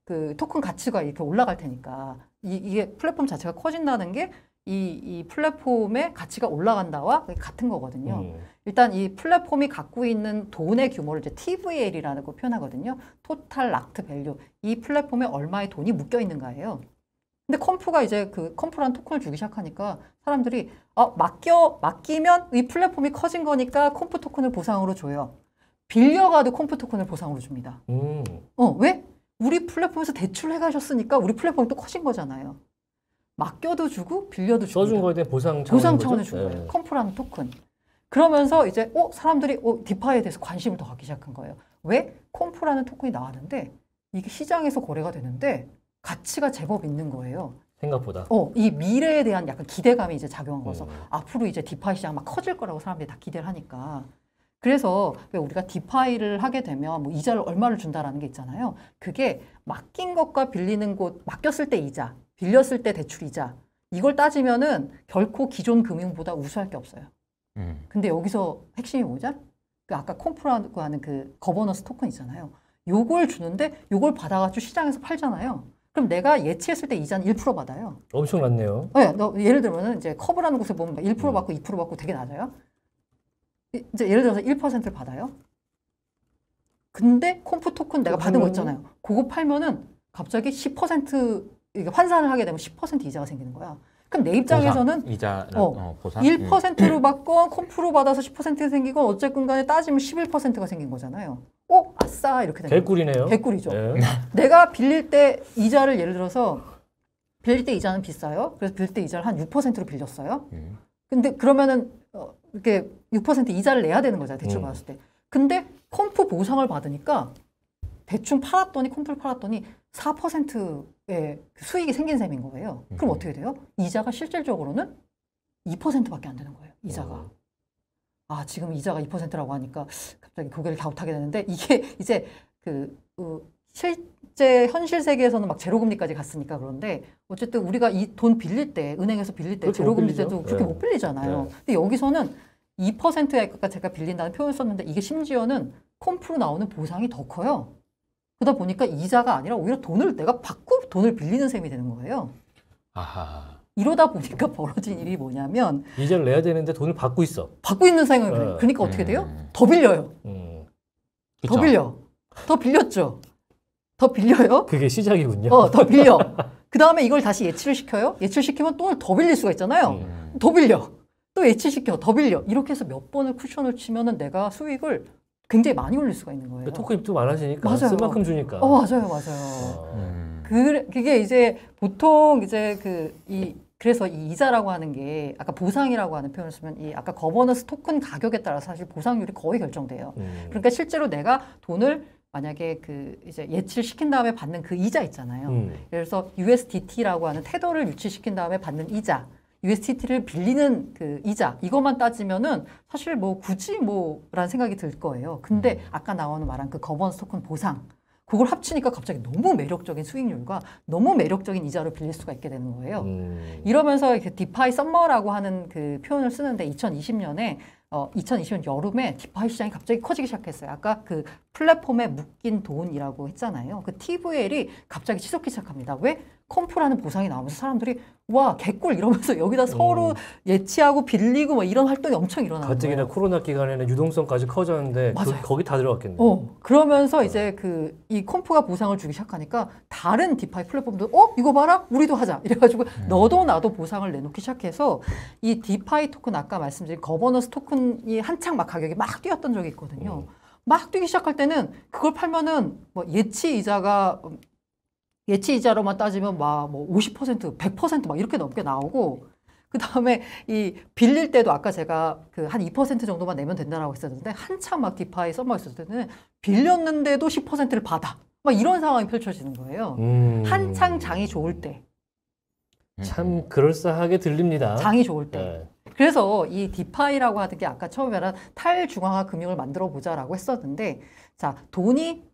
그 토큰 가치가 이렇게 올라갈 테니까 이게 플랫폼 자체가 커진다는 게 이 플랫폼의 가치가 올라간다와 같은 거거든요. 일단 이 플랫폼이 갖고 있는 돈의 규모를 이제 TVL이라는 거 표현하거든요. 토탈 락트 밸류. 이 플랫폼에 얼마의 돈이 묶여 있는가예요. 근데 컴프가 이제 그 컴프라는 토큰을 주기 시작하니까 사람들이 맡기면 이 플랫폼이 커진 거니까 컴프 토큰을 보상으로 줘요. 빌려가도 컴프 토큰을 보상으로 줍니다. 왜? 우리 플랫폼에서 대출해 가셨으니까 우리 플랫폼이 또 커진 거잖아요. 맡겨도 주고 빌려도 주고 써준 거에 대한 보상 차원을 준 거예요. 컴프라는 토큰. 그러면서 이제 사람들이 디파이에 대해서 관심을 더 갖기 시작한 거예요. 왜? 컴프라는 토큰이 나왔는데 이게 시장에서 거래가 되는데 가치가 제법 있는 거예요. 생각보다. 이 미래에 대한 약간 기대감이 이제 작용한 거서 앞으로 이제 디파이 시장 막 커질 거라고 사람들이 다 기대를 하니까. 그래서 왜 우리가 디파이를 하게 되면 뭐 이자를 얼마를 준다라는 게 있잖아요. 그게 맡긴 것과 빌리는 곳, 맡겼을 때 이자, 빌렸을 때 대출 이자 이걸 따지면은 결코 기존 금융보다 우수할 게 없어요. 근데 여기서 핵심이 뭐죠? 그 아까 컴프라고 하는 그 거버넌스 토큰 있잖아요. 요걸 주는데 요걸 받아가지고 시장에서 팔잖아요. 그럼 내가 예치했을 때 이자는 1% 받아요. 엄청 낮네요. 네, 예를 들면은 이제 커브라는 곳에 보면 1% 받고 2% 받고 되게 낮아요. 이제 예를 들어서 1%를 받아요. 근데 컴프 토큰 내가 받은 거 있잖아요. 그거 팔면은 갑자기 10% 이게 환산을 하게 되면 10% 이자가 생기는 거야. 그럼 내 입장에서는 보상, 이자, 보상? 1%로 받건 컴프로 받아서 10% 생기건 어쨌든 간에 따지면 11%가 생긴 거잖아요. 아싸 이렇게 되는 개꿀이네요. 개꿀이죠. 네. 내가 빌릴 때 이자를 예를 들어서 빌릴 때 이자는 비싸요. 그래서 빌릴 때 이자를 한 6%로 빌렸어요. 근데 그러면은 이렇게 6% 이자를 내야 되는 거잖아요. 대출 받았을 때. 근데 컴프 보상을 받으니까 대충 컴프를 팔았더니 4%의 수익이 생긴 셈인 거예요. 그럼 어떻게 돼요? 이자가 실질적으로는 2%밖에 안 되는 거예요. 이자가. 지금 이자가 2%라고 하니까 갑자기 고개를 갸웃하게 되는데 이게 이제 실제 현실 세계에서는 막 제로금리까지 갔으니까 그런데 어쨌든 우리가 이 돈 빌릴 때 은행에서 빌릴 때 제로금리 때도 그렇게 못 빌리잖아요. 근데 여기서는 2%에 아까 제가 빌린다는 표현을 썼는데 이게 심지어는 컴프로 나오는 보상이 더 커요. 그러다 보니까 이자가 아니라 오히려 돈을 내가 받고 돈을 빌리는 셈이 되는 거예요. 아하. 이러다 보니까 벌어진 일이 뭐냐면 이자를 내야 되는데 돈을 받고 있어. 받고 있는 상황이에요. 그러니까 어떻게 돼요? 더 빌려요. 더 빌려. 더 빌렸죠. 더 빌려요. 그게 시작이군요. 더 빌려. 그 다음에 이걸 다시 예치를 시켜요. 예치를 시키면 돈을 더 빌릴 수가 있잖아요. 더 빌려. 또 예치시켜. 더 빌려. 이렇게 해서 몇 번을 쿠션을 치면은 내가 수익을 굉장히 많이 올릴 수가 있는 거예요. 토큰입도 많아지니까 맞아요. 쓸 만큼 주니까. 맞아요, 맞아요. 그게 이제 보통 이제 그래서 이 이자라고 하는 게 아까 보상이라고 하는 표현을 쓰면 이 아까 거버넌스 토큰 가격에 따라서 사실 보상률이 거의 결정돼요. 그러니까 실제로 내가 돈을 만약에 이제 예치를 시킨 다음에 받는 그 이자 있잖아요. 그래서 USDT라고 하는 테더를 유치시킨 다음에 받는 이자, USDT를 빌리는 그 이자 이것만 따지면은 사실 뭐 굳이 뭐라는 생각이 들 거예요. 근데 아까 나오는 말한 그 거버넌스 토큰 보상 그걸 합치니까 갑자기 너무 매력적인 수익률과 너무 매력적인 이자를 빌릴 수가 있게 되는 거예요. 이러면서 이렇게 디파이 썸머라고 하는 그 표현을 쓰는데 2020년에 2020년 여름에 디파이 시장이 갑자기 커지기 시작했어요. 아까 그 플랫폼에 묶인 돈이라고 했잖아요. 그 TVL이 갑자기 치솟기 시작합니다. 왜? 컴프라는 보상이 나오면서 사람들이 와 개꿀 이러면서 여기다 서로 예치하고 빌리고 뭐 이런 활동이 엄청 일어나는 가뜩이나 거예요. 코로나 기간에는 유동성까지 커졌는데 거기 다 들어갔겠네요. 그러면서 이제 이 컴프가 보상을 주기 시작하니까 다른 디파이 플랫폼도 이거 봐라 우리도 하자 이래가지고 너도 나도 보상을 내놓기 시작해서 이 디파이 토큰 아까 말씀드린 거버넌스 토큰이 한창 막 가격이 막 뛰었던 적이 있거든요. 막 뛰기 시작할 때는 그걸 팔면은 뭐 예치 이자로만 따지면 막 뭐 50%, 100% 막 이렇게 넘게 나오고 그 다음에 이 빌릴 때도 아까 제가 그 한 2% 정도만 내면 된다라고 했었는데 한참 막 디파이 썸머 있었을 때는 빌렸는데도 10%를 받아. 막 이런 상황이 펼쳐지는 거예요. 한창 장이 좋을 때. 참 그럴싸하게 들립니다. 장이 좋을 때. 네. 그래서 이 디파이라고 하는 게 아까 처음에 말한 탈중앙화 금융을 만들어 보자라고 했었는데 자 돈이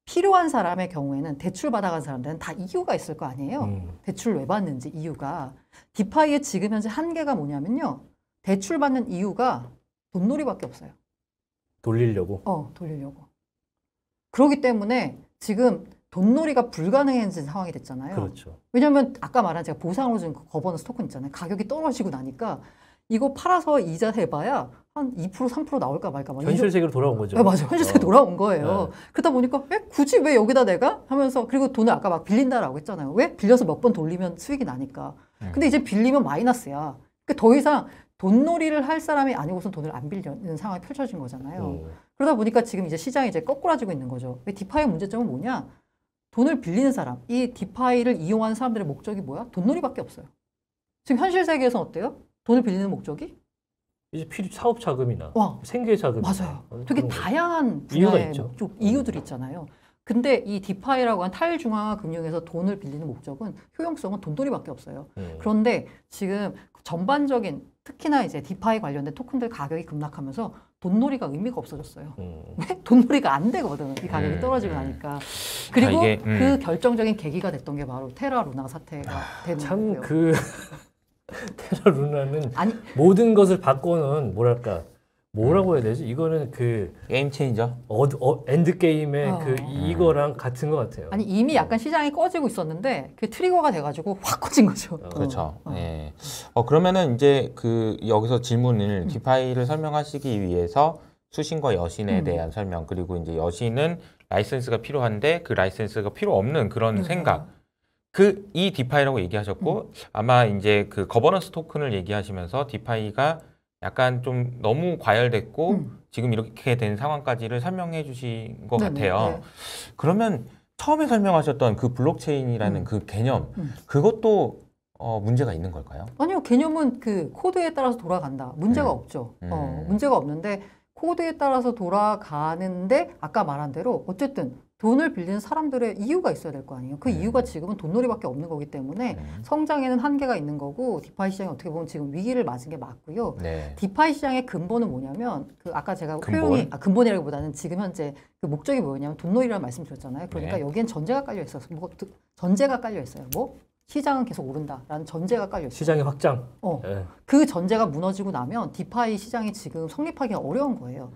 필요한 사람의 경우에는 대출 받아간 사람들은 다 이유가 있을 거 아니에요. 대출 왜 받는지 이유가. 디파이의 지금 현재 한계가 뭐냐면요. 대출 받는 이유가 돈놀이밖에 없어요. 돌리려고. 돌리려고. 그렇기 때문에 지금 돈놀이가 불가능해진 상황이 됐잖아요. 그렇죠. 왜냐하면 아까 말한 제가 보상으로 준 거버넌스 토큰 있잖아요. 가격이 떨어지고 나니까 이거 팔아서 이자 해봐야 한 2%, 3% 나올까 말까. 현실 세계로 돌아온 거죠. 네, 맞아요. 현실 세계 돌아온 거예요. 네. 그러다 보니까 굳이 왜 여기다 내가? 하면서 그리고 돈을 아까 막 빌린다라고 했잖아요. 왜? 빌려서 몇 번 돌리면 수익이 나니까. 근데 이제 빌리면 마이너스야. 그러니까 더 이상 돈놀이를 할 사람이 아니고선 돈을 안 빌리는 상황이 펼쳐진 거잖아요. 그러다 보니까 지금 이제 시장이 이제 거꾸라지고 있는 거죠. 디파이의 문제점은 뭐냐? 돈을 빌리는 사람, 이 디파이를 이용하는 사람들의 목적이 뭐야? 돈놀이밖에 없어요. 지금 현실 세계에서는 어때요? 돈을 빌리는 목적이? 이제 사업 자금이나 생계 자금. 맞아요. 되게 다양한 이유가 분야의 있죠. 이유들이 있잖아요. 근데 이 디파이라고 한 탈중앙화 금융에서 돈을 빌리는 목적은 효용성은 돈놀이밖에 없어요. 그런데 지금 전반적인 특히나 이제 디파이 관련된 토큰들 가격이 급락하면서 돈놀이가 의미가 없어졌어요. 왜? 돈놀이가 안 되거든. 이 가격이 떨어지고 나니까. 그리고 그 결정적인 계기가 됐던 게 바로 테라 루나 사태가 되는 참 거고요. 테라 루나는 모든 것을 바꿔놓은 뭐라고 해야 되지? 이거는 게임 체인저? 엔드 게임의 이거랑 같은 것 같아요. 아니 이미 약간 시장이 꺼지고 있었는데 그 트리거가 돼가지고 확 꺼진 거죠. 그렇죠. 예. 그러면은 이제 여기서 질문을 디파이를 설명하시기 위해서 수신과 여신에 대한 설명 그리고 이제 여신은 라이센스가 필요한데 그 라이센스가 필요 없는 그런 생각. 이 디파이라고 얘기하셨고 아마 이제 그 거버넌스 토큰을 얘기하시면서 디파이가 약간 좀 너무 과열됐고 지금 이렇게 된 상황까지를 설명해 주신 것 같아요. 그러면 처음에 설명하셨던 그 블록체인이라는 그 개념 그것도 문제가 있는 걸까요? 아니요. 개념은 그 코드에 따라서 돌아간다. 문제가 없죠. 문제가 없는데 코드에 따라서 돌아가는데 아까 말한 대로 어쨌든 돈을 빌리는 사람들의 이유가 있어야 될 거 아니에요. 그 이유가 지금은 돈놀이밖에 없는 거기 때문에 성장에는 한계가 있는 거고 디파이 시장이 어떻게 보면 지금 위기를 맞은 게 맞고요. 디파이 시장의 근본은 뭐냐면 아까 제가 표현이 근본이라기보다는 지금 현재 그 목적이 뭐냐면 돈놀이라는 말씀 드렸잖아요. 그러니까 여기엔 전제가 깔려 있어서 전제가 깔려 있어요. 시장은 계속 오른다라는 전제가 깔려 있어요. 시장의 확장. 그 전제가 무너지고 나면 디파이 시장이 지금 성립하기가 어려운 거예요.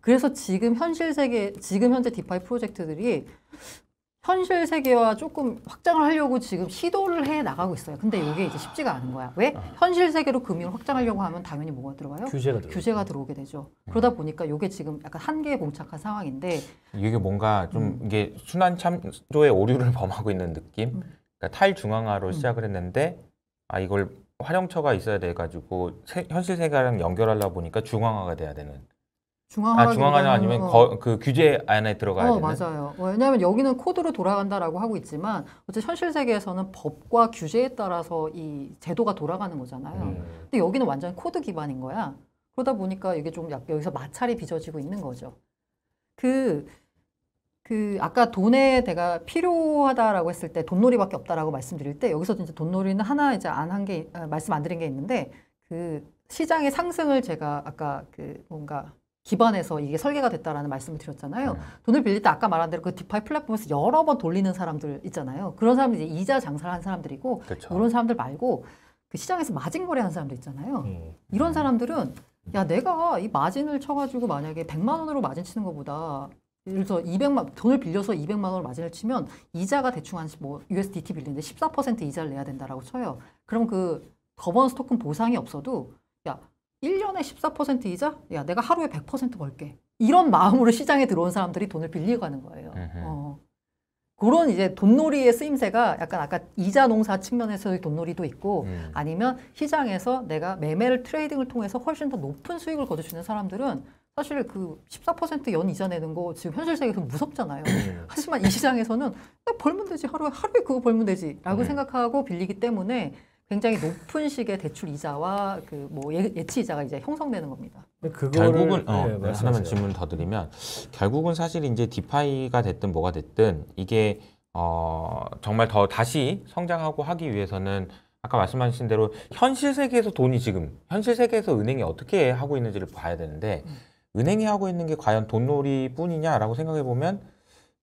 그래서 지금 현재 디파이 프로젝트들이 현실 세계와 조금 확장을 하려고 지금 시도를 해 나가고 있어요. 근데 이게 이제 쉽지가 않은 거야. 왜? 현실 세계로 금융을 확장하려고 하면 당연히 뭐가 들어가요? 규제가 들어오게 되죠. 그러다 보니까 이게 지금 약간 한계에 봉착한 상황인데 이게 뭔가 좀 이게 순환 참조의 오류를 범하고 있는 느낌? 그러니까 탈중앙화로 시작을 했는데 아 이걸 환영처가 있어야 돼가지고 현실 세계랑 연결하려다 보니까 중앙화가 돼야 되는. 중앙화는 아니면 그 규제 안에 들어가야 되는. 맞아요. 왜냐하면 여기는 코드로 돌아간다라고 하고 있지만 어쨌든 현실 세계에서는 법과 규제에 따라서 이 제도가 돌아가는 거잖아요. 근데 여기는 완전 코드 기반인 거야. 그러다 보니까 이게 좀 약간 여기서 마찰이 빚어지고 있는 거죠. 아까 돈에 내가 필요하다라고 했을 때 돈놀이밖에 없다라고 말씀드릴 때 여기서 이제 돈놀이는 하나 이제 말씀 안 드린 게 있는데 그 시장의 상승을 제가 아까 그 뭔가 기반에서 이게 설계가 됐다라는 말씀을 드렸잖아요. 돈을 빌릴 때 아까 말한 대로 그 디파이 플랫폼에서 여러 번 돌리는 사람들 있잖아요. 그런 사람들이 이제 이자 장사를 한 사람들이고 그렇죠. 이런 사람들 말고 그 시장에서 마진 거래한 사람들 있잖아요. 이런 사람들은 야 내가 이 마진을 쳐가지고 만약에 100만 원으로 마진 치는 것보다 예를 들어서 돈을 빌려서 200만 원을 마진을 치면 이자가 대충 한 뭐 USDT 빌리는데 14% 이자를 내야 된다라고 쳐요. 그럼 그 거버넌스 토큰 보상이 없어도 야 1년에 14% 이자? 야 내가 하루에 100% 벌게. 이런 마음으로 시장에 들어온 사람들이 돈을 빌리고 가는 거예요. 그런 이제 돈놀이의 쓰임새가 약간 아까 이자 농사 측면에서의 돈놀이도 있고 아니면 시장에서 내가 매매를 트레이딩을 통해서 훨씬 더 높은 수익을 거둘 수 있는 사람들은 사실 그 14% 연이자 내는 거 지금 현실 세계에서 무섭잖아요. 하지만 이 시장에서는 벌면 되지 하루에 그거 벌면 되지 라고 생각하고 빌리기 때문에 굉장히 높은 식의 대출 이자와 그 뭐 예치 이자가 이제 형성되는 겁니다. 결국은 하나만 질문 더 드리면 결국은 사실 이제 디파이가 됐든 뭐가 됐든 이게 정말 더 다시 성장하고 하기 위해서는 아까 말씀하신 대로 현실 세계에서 돈이 지금 현실 세계에서 은행이 어떻게 하고 있는지를 봐야 되는데 은행이 하고 있는 게 과연 돈놀이 뿐이냐라고 생각해 보면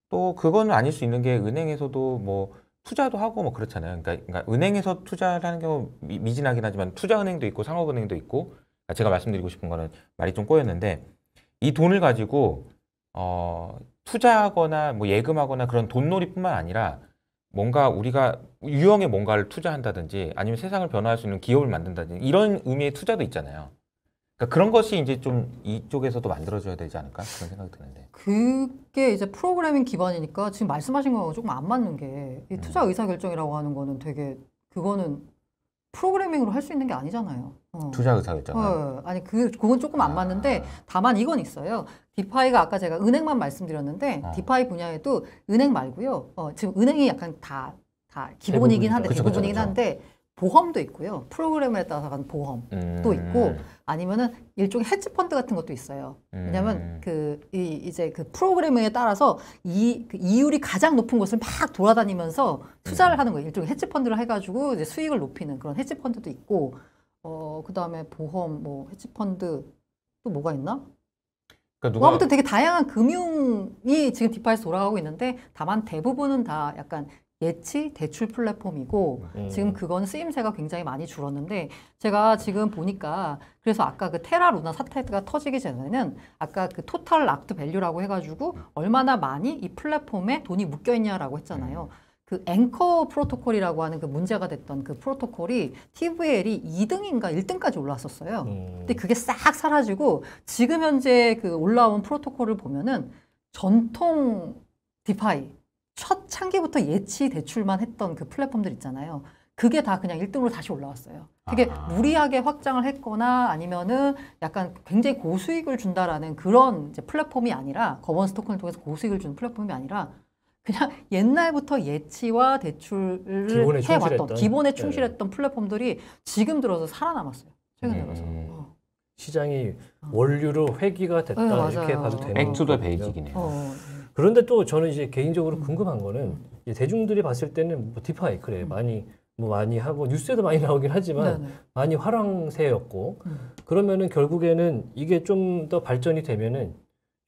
또 그거는 아닐 수 있는 게 은행에서도 뭐 투자도 하고 뭐 그렇잖아요. 그러니까 은행에서 투자를 하는 경우 미진하긴 하지만 투자은행도 있고 상업은행도 있고 제가 말씀드리고 싶은 거는 말이 좀 꼬였는데 이 돈을 가지고 투자하거나 뭐 예금하거나 그런 돈놀이뿐만 아니라 뭔가 우리가 유형의 뭔가를 투자한다든지 아니면 세상을 변화할 수 있는 기업을 만든다든지 이런 의미의 투자도 있잖아요. 그러니까 그런 것이 이제 좀 이쪽에서도 만들어져야 되지 않을까 그런 생각이 드는데. 그게 이제 프로그래밍 기반이니까 지금 말씀하신 거하고 조금 안 맞는 게 이 투자 의사결정이라고 하는 거는 되게 그거는 프로그래밍으로 할 수 있는 게 아니잖아요. 투자 의사결정. 아니 그건 조금 안 맞는데 다만 이건 있어요. 디파이가 아까 제가 은행만 말씀드렸는데 디파이 분야에도 은행 말고요. 지금 은행이 약간 다 기본이긴 한데 대부분이긴 한데 보험도 있고요. 프로그램에 따라서 가는 보험도 있고 아니면은 일종의 헤지 펀드 같은 것도 있어요. 왜냐하면 이제 그 프로그래밍에 따라서 그 이율이 가장 높은 곳을 막 돌아다니면서 투자를 하는 거예요. 일종의 헤지 펀드를 해가지고 이제 수익을 높이는 그런 헤지 펀드도 있고 그 다음에 보험, 뭐 헤지 펀드 또 뭐가 있나? 그러니까 아무튼 되게 다양한 금융이 지금 디파이에서 돌아가고 있는데 다만 대부분은 다 약간 예치 대출 플랫폼이고 지금 그건 쓰임새가 굉장히 많이 줄었는데 제가 지금 보니까 그래서 아까 그 테라 루나 사태가 터지기 전에는 아까 그 토탈 락드 밸류라고 해가지고 얼마나 많이 이 플랫폼에 돈이 묶여 있냐라고 했잖아요. 그 앵커 프로토콜이라고 하는 그 문제가 됐던 그 프로토콜이 TVL이 2등인가 1등까지 올라왔었어요. 근데 그게 싹 사라지고 지금 현재 그 올라온 프로토콜을 보면은 전통 디파이 첫 창기부터 예치 대출만 했던 그 플랫폼들 있잖아요. 그게 다 그냥 1등으로 다시 올라왔어요. 되게 무리하게 확장을 했거나 아니면은 약간 굉장히 고수익을 준다라는 그런 이제 플랫폼이 아니라 거버넌스 토큰을 통해서 고수익을 주는 플랫폼이 아니라 그냥 옛날부터 예치와 대출을 해왔던 기본에 충실했던 플랫폼들이 지금 들어서 살아남았어요. 최근 들어서. 시장이 원류로 회귀가 됐다 이렇게 봐도 되는 거예요. 백투더 베이직이네요. 그런데 또 저는 이제 개인적으로 궁금한 거는 대중들이 봤을 때는 뭐 디파이 그래 많이 하고 뉴스에도 많이 나오긴 하지만 많이 화랑새였고 그러면은 결국에는 이게 좀 더 발전이 되면은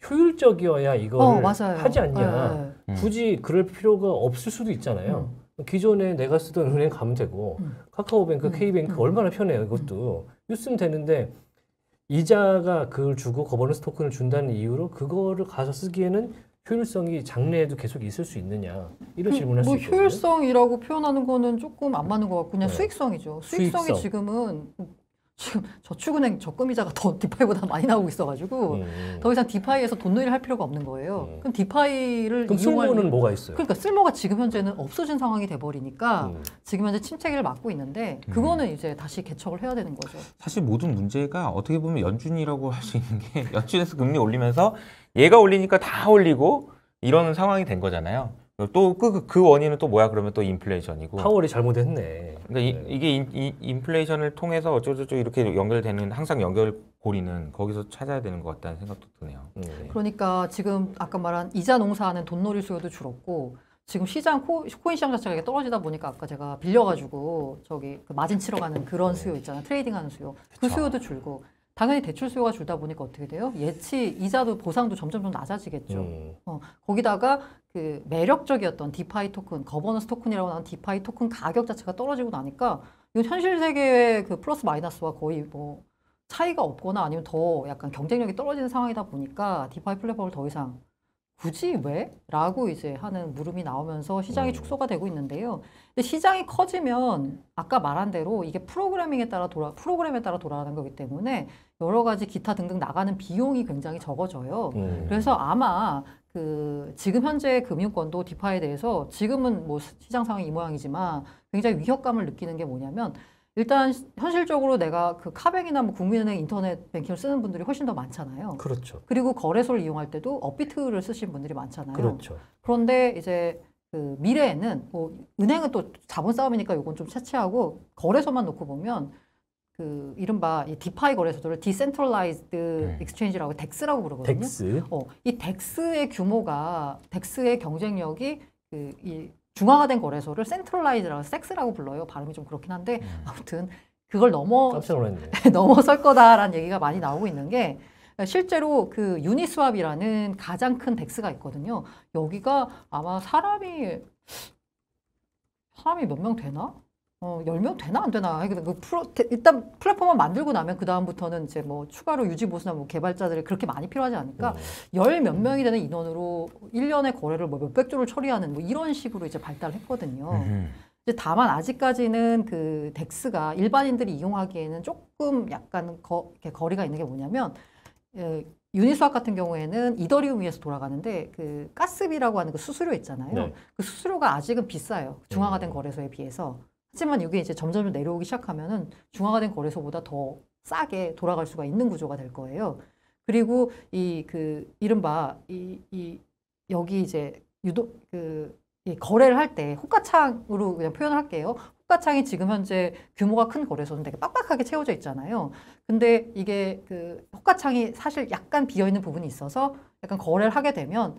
효율적이어야 이걸 하지 않냐. 굳이 그럴 필요가 없을 수도 있잖아요. 기존에 내가 쓰던 은행 가면 되고 카카오뱅크, K뱅크 얼마나 편해요. 이것도 쓰면 되는데 이자가 그걸 주고 거버넌스 토큰을 준다는 이유로 그거를 가서 쓰기에는 효율성이 장래에도 계속 있을 수 있느냐 이런 질문을 할 수 뭐 있거든요. 효율성이라고 표현하는 거는 조금 안 맞는 것 같고 그냥 네. 수익성이죠. 수익성이 수익성. 지금 저축은행 적금이자가 더 디파이보다 많이 나오고 있어가지고 더 이상 디파이에서 돈 놀이를 할 필요가 없는 거예요. 그럼 디파이를 그럼 이용할 쓸모는 뭐가 있어요? 그러니까 쓸모가 지금 현재는 없어진 상황이 돼버리니까 지금 현재 침체기를 맞고 있는데 그거는 이제 다시 개척을 해야 되는 거죠. 사실 모든 문제가 어떻게 보면 연준이라고 할 수 있는 게 연준에서 금리 올리면서 얘가 올리니까 다 올리고 이러는 상황이 된 거잖아요. 또 그 원인은 또 뭐야? 그러면 또 인플레이션이고. 파월이 잘못했네. 그러니까 이게 인플레이션을 통해서 어쩌고저쩌고 이렇게 연결되는 항상 연결고리는 거기서 찾아야 되는 것 같다는 생각도 드네요. 그러니까 지금 아까 말한 이자 농사하는 돈놀이 수요도 줄었고 지금 시장 코인 시장 자체가 떨어지다 보니까 아까 제가 빌려가지고 저기 그 마진 치러 가는 그런 수요 있잖아요. 트레이딩하는 수요. 그 그쵸. 수요도 줄고 당연히 대출 수요가 줄다 보니까 어떻게 돼요? 예치 이자도 보상도 점점 좀 낮아지겠죠. 거기다가 그 매력적이었던 디파이 토큰, 거버넌스 토큰이라고 하는 디파이 토큰 가격 자체가 떨어지고 나니까 이건 현실 세계의 그 플러스 마이너스와 거의 뭐 차이가 없거나 아니면 더 약간 경쟁력이 떨어지는 상황이다 보니까 디파이 플랫폼을 더 이상 굳이 왜? 라고 이제 하는 물음이 나오면서 시장이 축소가 되고 있는데요. 근데 시장이 커지면 아까 말한 대로 이게 프로그램에 따라 돌아가는 거기 때문에 여러 가지 기타 등등 나가는 비용이 굉장히 적어져요. 그래서 아마 그 지금 현재 금융권도 디파이에 대해서 지금은 뭐 시장 상황이 이 모양이지만 굉장히 위협감을 느끼는 게 뭐냐면 일단 현실적으로 내가 그 카뱅이나 뭐 국민은행 인터넷 뱅킹을 쓰는 분들이 훨씬 더 많잖아요. 그렇죠. 그리고 거래소를 이용할 때도 업비트를 쓰신 분들이 많잖아요. 그렇죠. 그런데 이제 그 미래에는 뭐 은행은 또 자본 싸움이니까 요건 좀 차치하고 거래소만 놓고 보면 그 이른바 이 디파이 거래소들을 디센트럴라이즈드 익스체인지라고 덱스라고 부르거든요. 덱스. 이 덱스의 규모가 덱스의 경쟁력이 이 중화화된 거래소를 센트럴라이즈라고 섹스라고 불러요. 발음이 좀 그렇긴 한데 아무튼 그걸 깜짝 놀랐네. 넘어설 거다라는 얘기가 많이 나오고 있는 게 실제로 그 유니스왑이라는 가장 큰 덱스가 있거든요. 여기가 아마 사람이 몇 명 되나? 10명 되나 안 되나? 일단 플랫폼을 만들고 나면 그 다음부터는 이제 뭐 추가로 유지 보수나 뭐 개발자들이 그렇게 많이 필요하지 않으니까 열 몇 명이 되는 인원으로 1년에 거래를 뭐 몇백 조를 처리하는 뭐 이런 식으로 이제 발달했거든요. 이제 다만 아직까지는 그 덱스가 일반인들이 이용하기에는 조금 약간 이렇게 거리가 있는 게 뭐냐면 유니스왑 같은 경우에는 이더리움 위에서 돌아가는데 그 가스비라고 하는 그 수수료 있잖아요. 네. 그 수수료가 아직은 비싸요. 중화화된 거래소에 비해서. 하지만 이게 이제 점점 내려오기 시작하면은 중화화된 거래소보다 더 싸게 돌아갈 수가 있는 구조가 될 거예요. 그리고 이른바 여기 이제 이 거래를 할 때 호가창으로 그냥 표현을 할게요. 호가창이 지금 현재 규모가 큰 거래소는 되게 빡빡하게 채워져 있잖아요. 근데 이게 그 호가창이 사실 약간 비어 있는 부분이 있어서 약간 거래를 하게 되면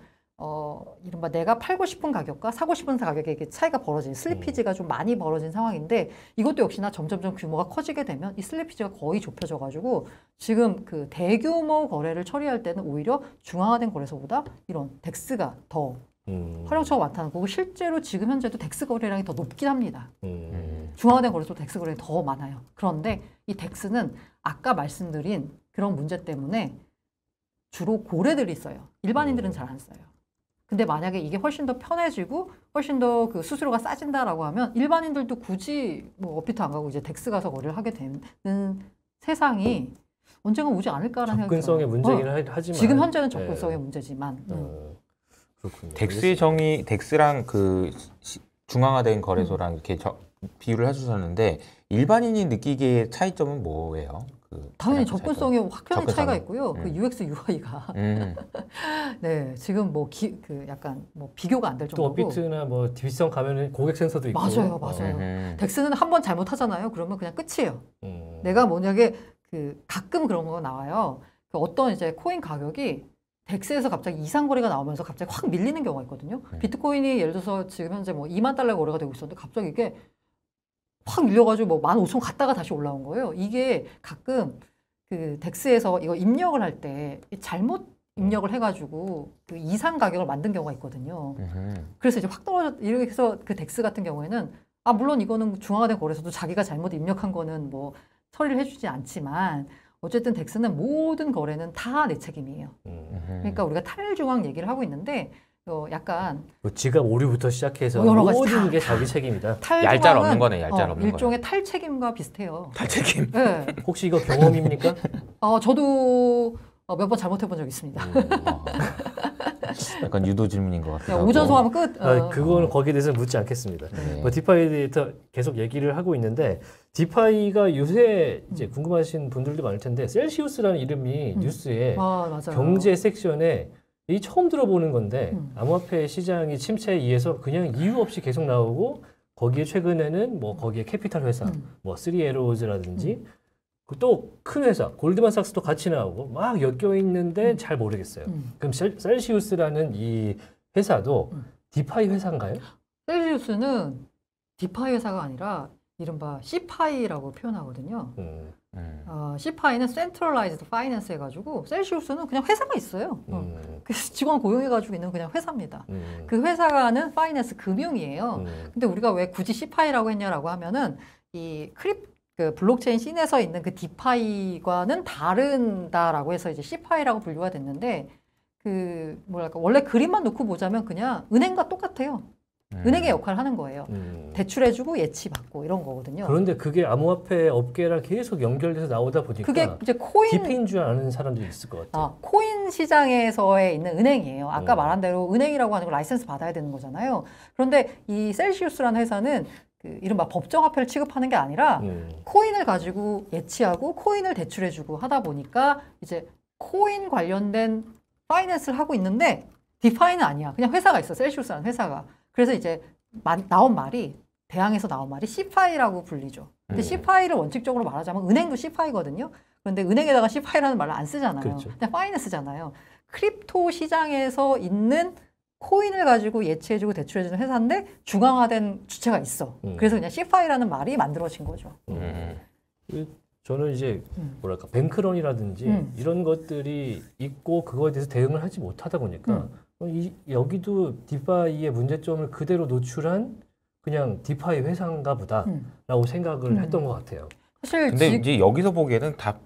이른바 내가 팔고 싶은 가격과 사고 싶은 가격에 이게 차이가 벌어진 슬리피지가 좀 많이 벌어진 상황인데 이것도 역시나 점점점 규모가 커지게 되면 이 슬리피지가 거의 좁혀져 가지고 지금 그 대규모 거래를 처리할 때는 오히려 중앙화된 거래소보다 이런 덱스가 더 활용처가 많다는 거고 실제로 지금 현재도 덱스 거래량이 더 높긴 합니다. 중앙화된 거래소 덱스 거래량이 더 많아요. 그런데 이 덱스는 아까 말씀드린 그런 문제 때문에 주로 고래들이 써요. 일반인들은 잘 안 써요. 근데 만약에 이게 훨씬 더 편해지고 훨씬 더 그 수수료가 싸진다라고 하면 일반인들도 굳이 뭐 업비트 안 가고 이제 덱스 가서 거래를 하게 되는 세상이 언젠가 오지 않을까라는 생각이 들어요. 접근성의 문제긴 하지만 지금 현재는 접근성의 문제지만 그렇군요. 덱스의 정의, 덱스랑 그 중앙화된 거래소랑 이렇게 비유를 해주셨는데 일반인이 느끼기에 차이점은 뭐예요? 당연히 접근성에 확연한 차이가 접근성이. 있고요. 그 UX, UI가 네 지금 뭐 약간 뭐 비교가 안 될 또 정도고. 업비트나 뭐 뒷성 가면은 고객 센서도 있고. 맞아요. 덱스는 한 번 잘못하잖아요. 그러면 그냥 끝이에요. 내가 만약에 그 가끔 그런 거 나와요. 그 어떤 이제 코인 가격이 덱스에서 갑자기 이상 거래가 나오면서 갑자기 확 밀리는 경우가 있거든요. 비트코인이 예를 들어서 지금 현재 뭐 2만 달러 거래가 되고 있었는데 갑자기 이게 확 밀려가지고 뭐 15,000 갔다가 다시 올라온 거예요. 이게 가끔 그 덱스에서 이거 입력을 할 때 잘못 입력을 해가지고 그 이상 가격을 만든 경우가 있거든요. 그래서 이제 확 이렇게 해서 그 덱스 같은 경우에는 물론 이거는 중앙화된 거래소도 자기가 잘못 입력한 거는 뭐 처리를 해주지 않지만 어쨌든 덱스는 모든 거래는 다 내 책임이에요. 그러니까 우리가 탈중앙 얘기를 하고 있는데 약간 뭐 지갑 오류부터 시작해서 여러 가지 모든 다, 게 자기 책임이다. 얄짤 없는 거네, 얄짤 없는 일종의 탈책임과 비슷해요. 탈책임. 네. 혹시 이거 경험입니까? 저도 몇 번 잘못해 본 적 있습니다. 약간 유도 질문인 것 같아요. 그냥 오전소 하면 끝. 그거는 거기에 대해서는 묻지 않겠습니다. 네. 뭐 디파이에 대해서 계속 얘기를 하고 있는데 디파이가 요새 이제 궁금하신 분들도 많을 텐데 셀시우스라는 이름이 뉴스에 맞아요. 경제 섹션에 이 처음 들어보는 건데 암호화폐 시장이 침체에 의해서 그냥 이유 없이 계속 나오고 거기에 최근에는 뭐 거기에 캐피탈 회사 뭐 3에로즈라든지 또 큰 회사 골드만삭스도 같이 나오고 막 엮여 있는데 잘 모르겠어요. 그럼 셀시우스라는 이 회사도 디파이 회사인가요? 셀시우스는 디파이 회사가 아니라 이른바 C파이라고 표현하거든요. C파이는 Centralized Finance 해가지고 셀시우스는 그냥 회사가 있어요. 그래서 직원 고용해가지고 있는 그냥 회사입니다. 그 회사가 하는 파이낸스 금융이에요. 근데 우리가 왜 굳이 C파이라고 했냐라고 하면은 그 블록체인 씬에서 있는 그 디파이과는 다른다라고 해서 이제 C파이라고 분류가 됐는데 그 뭐랄까 원래 그림만 놓고 보자면 그냥 은행과 똑같아요. 은행의 역할을 하는 거예요. 대출해주고 예치받고 이런 거거든요. 그런데 그게 암호화폐 업계랑 계속 연결돼서 나오다 보니까 그게 이제 코인 디페인 줄 아는 사람들이 있을 것 같아요. 코인 시장에서에 있는 은행이에요. 아까 말한 대로 은행이라고 하는 걸 라이센스 받아야 되는 거잖아요. 그런데 이 셀시우스라는 회사는 그 이른바 법정화폐를 취급하는 게 아니라 코인을 가지고 예치하고 코인을 대출해주고 하다 보니까 이제 코인 관련된 파이낸스를 하고 있는데 디파이는 아니야. 그냥 회사가 있어. 셀시우스라는 회사가. 그래서 이제 나온 말이 대항에서 나온 말이 C파이라고 불리죠. 근데 C파이를 원칙적으로 말하자면 은행도 C파이거든요. 그런데 은행에다가 C파이라는 말을 안 쓰잖아요. 그렇죠. 그냥 파이낸스잖아요. 크립토 시장에서 있는 코인을 가지고 예치해주고 대출해주는 회사인데 중앙화된 주체가 있어. 그래서 그냥 C파이라는 말이 만들어진 거죠. 저는 이제 뭐랄까 뱅크런이라든지 이런 것들이 있고 그거에 대해서 대응을 하지 못하다 보니까 여기도 디파이의 문제점을 그대로 노출한 그냥 디파이 회사인가 보다라고 생각을 했던 것 같아요. 사실 근데 이제 여기서 보기에는 다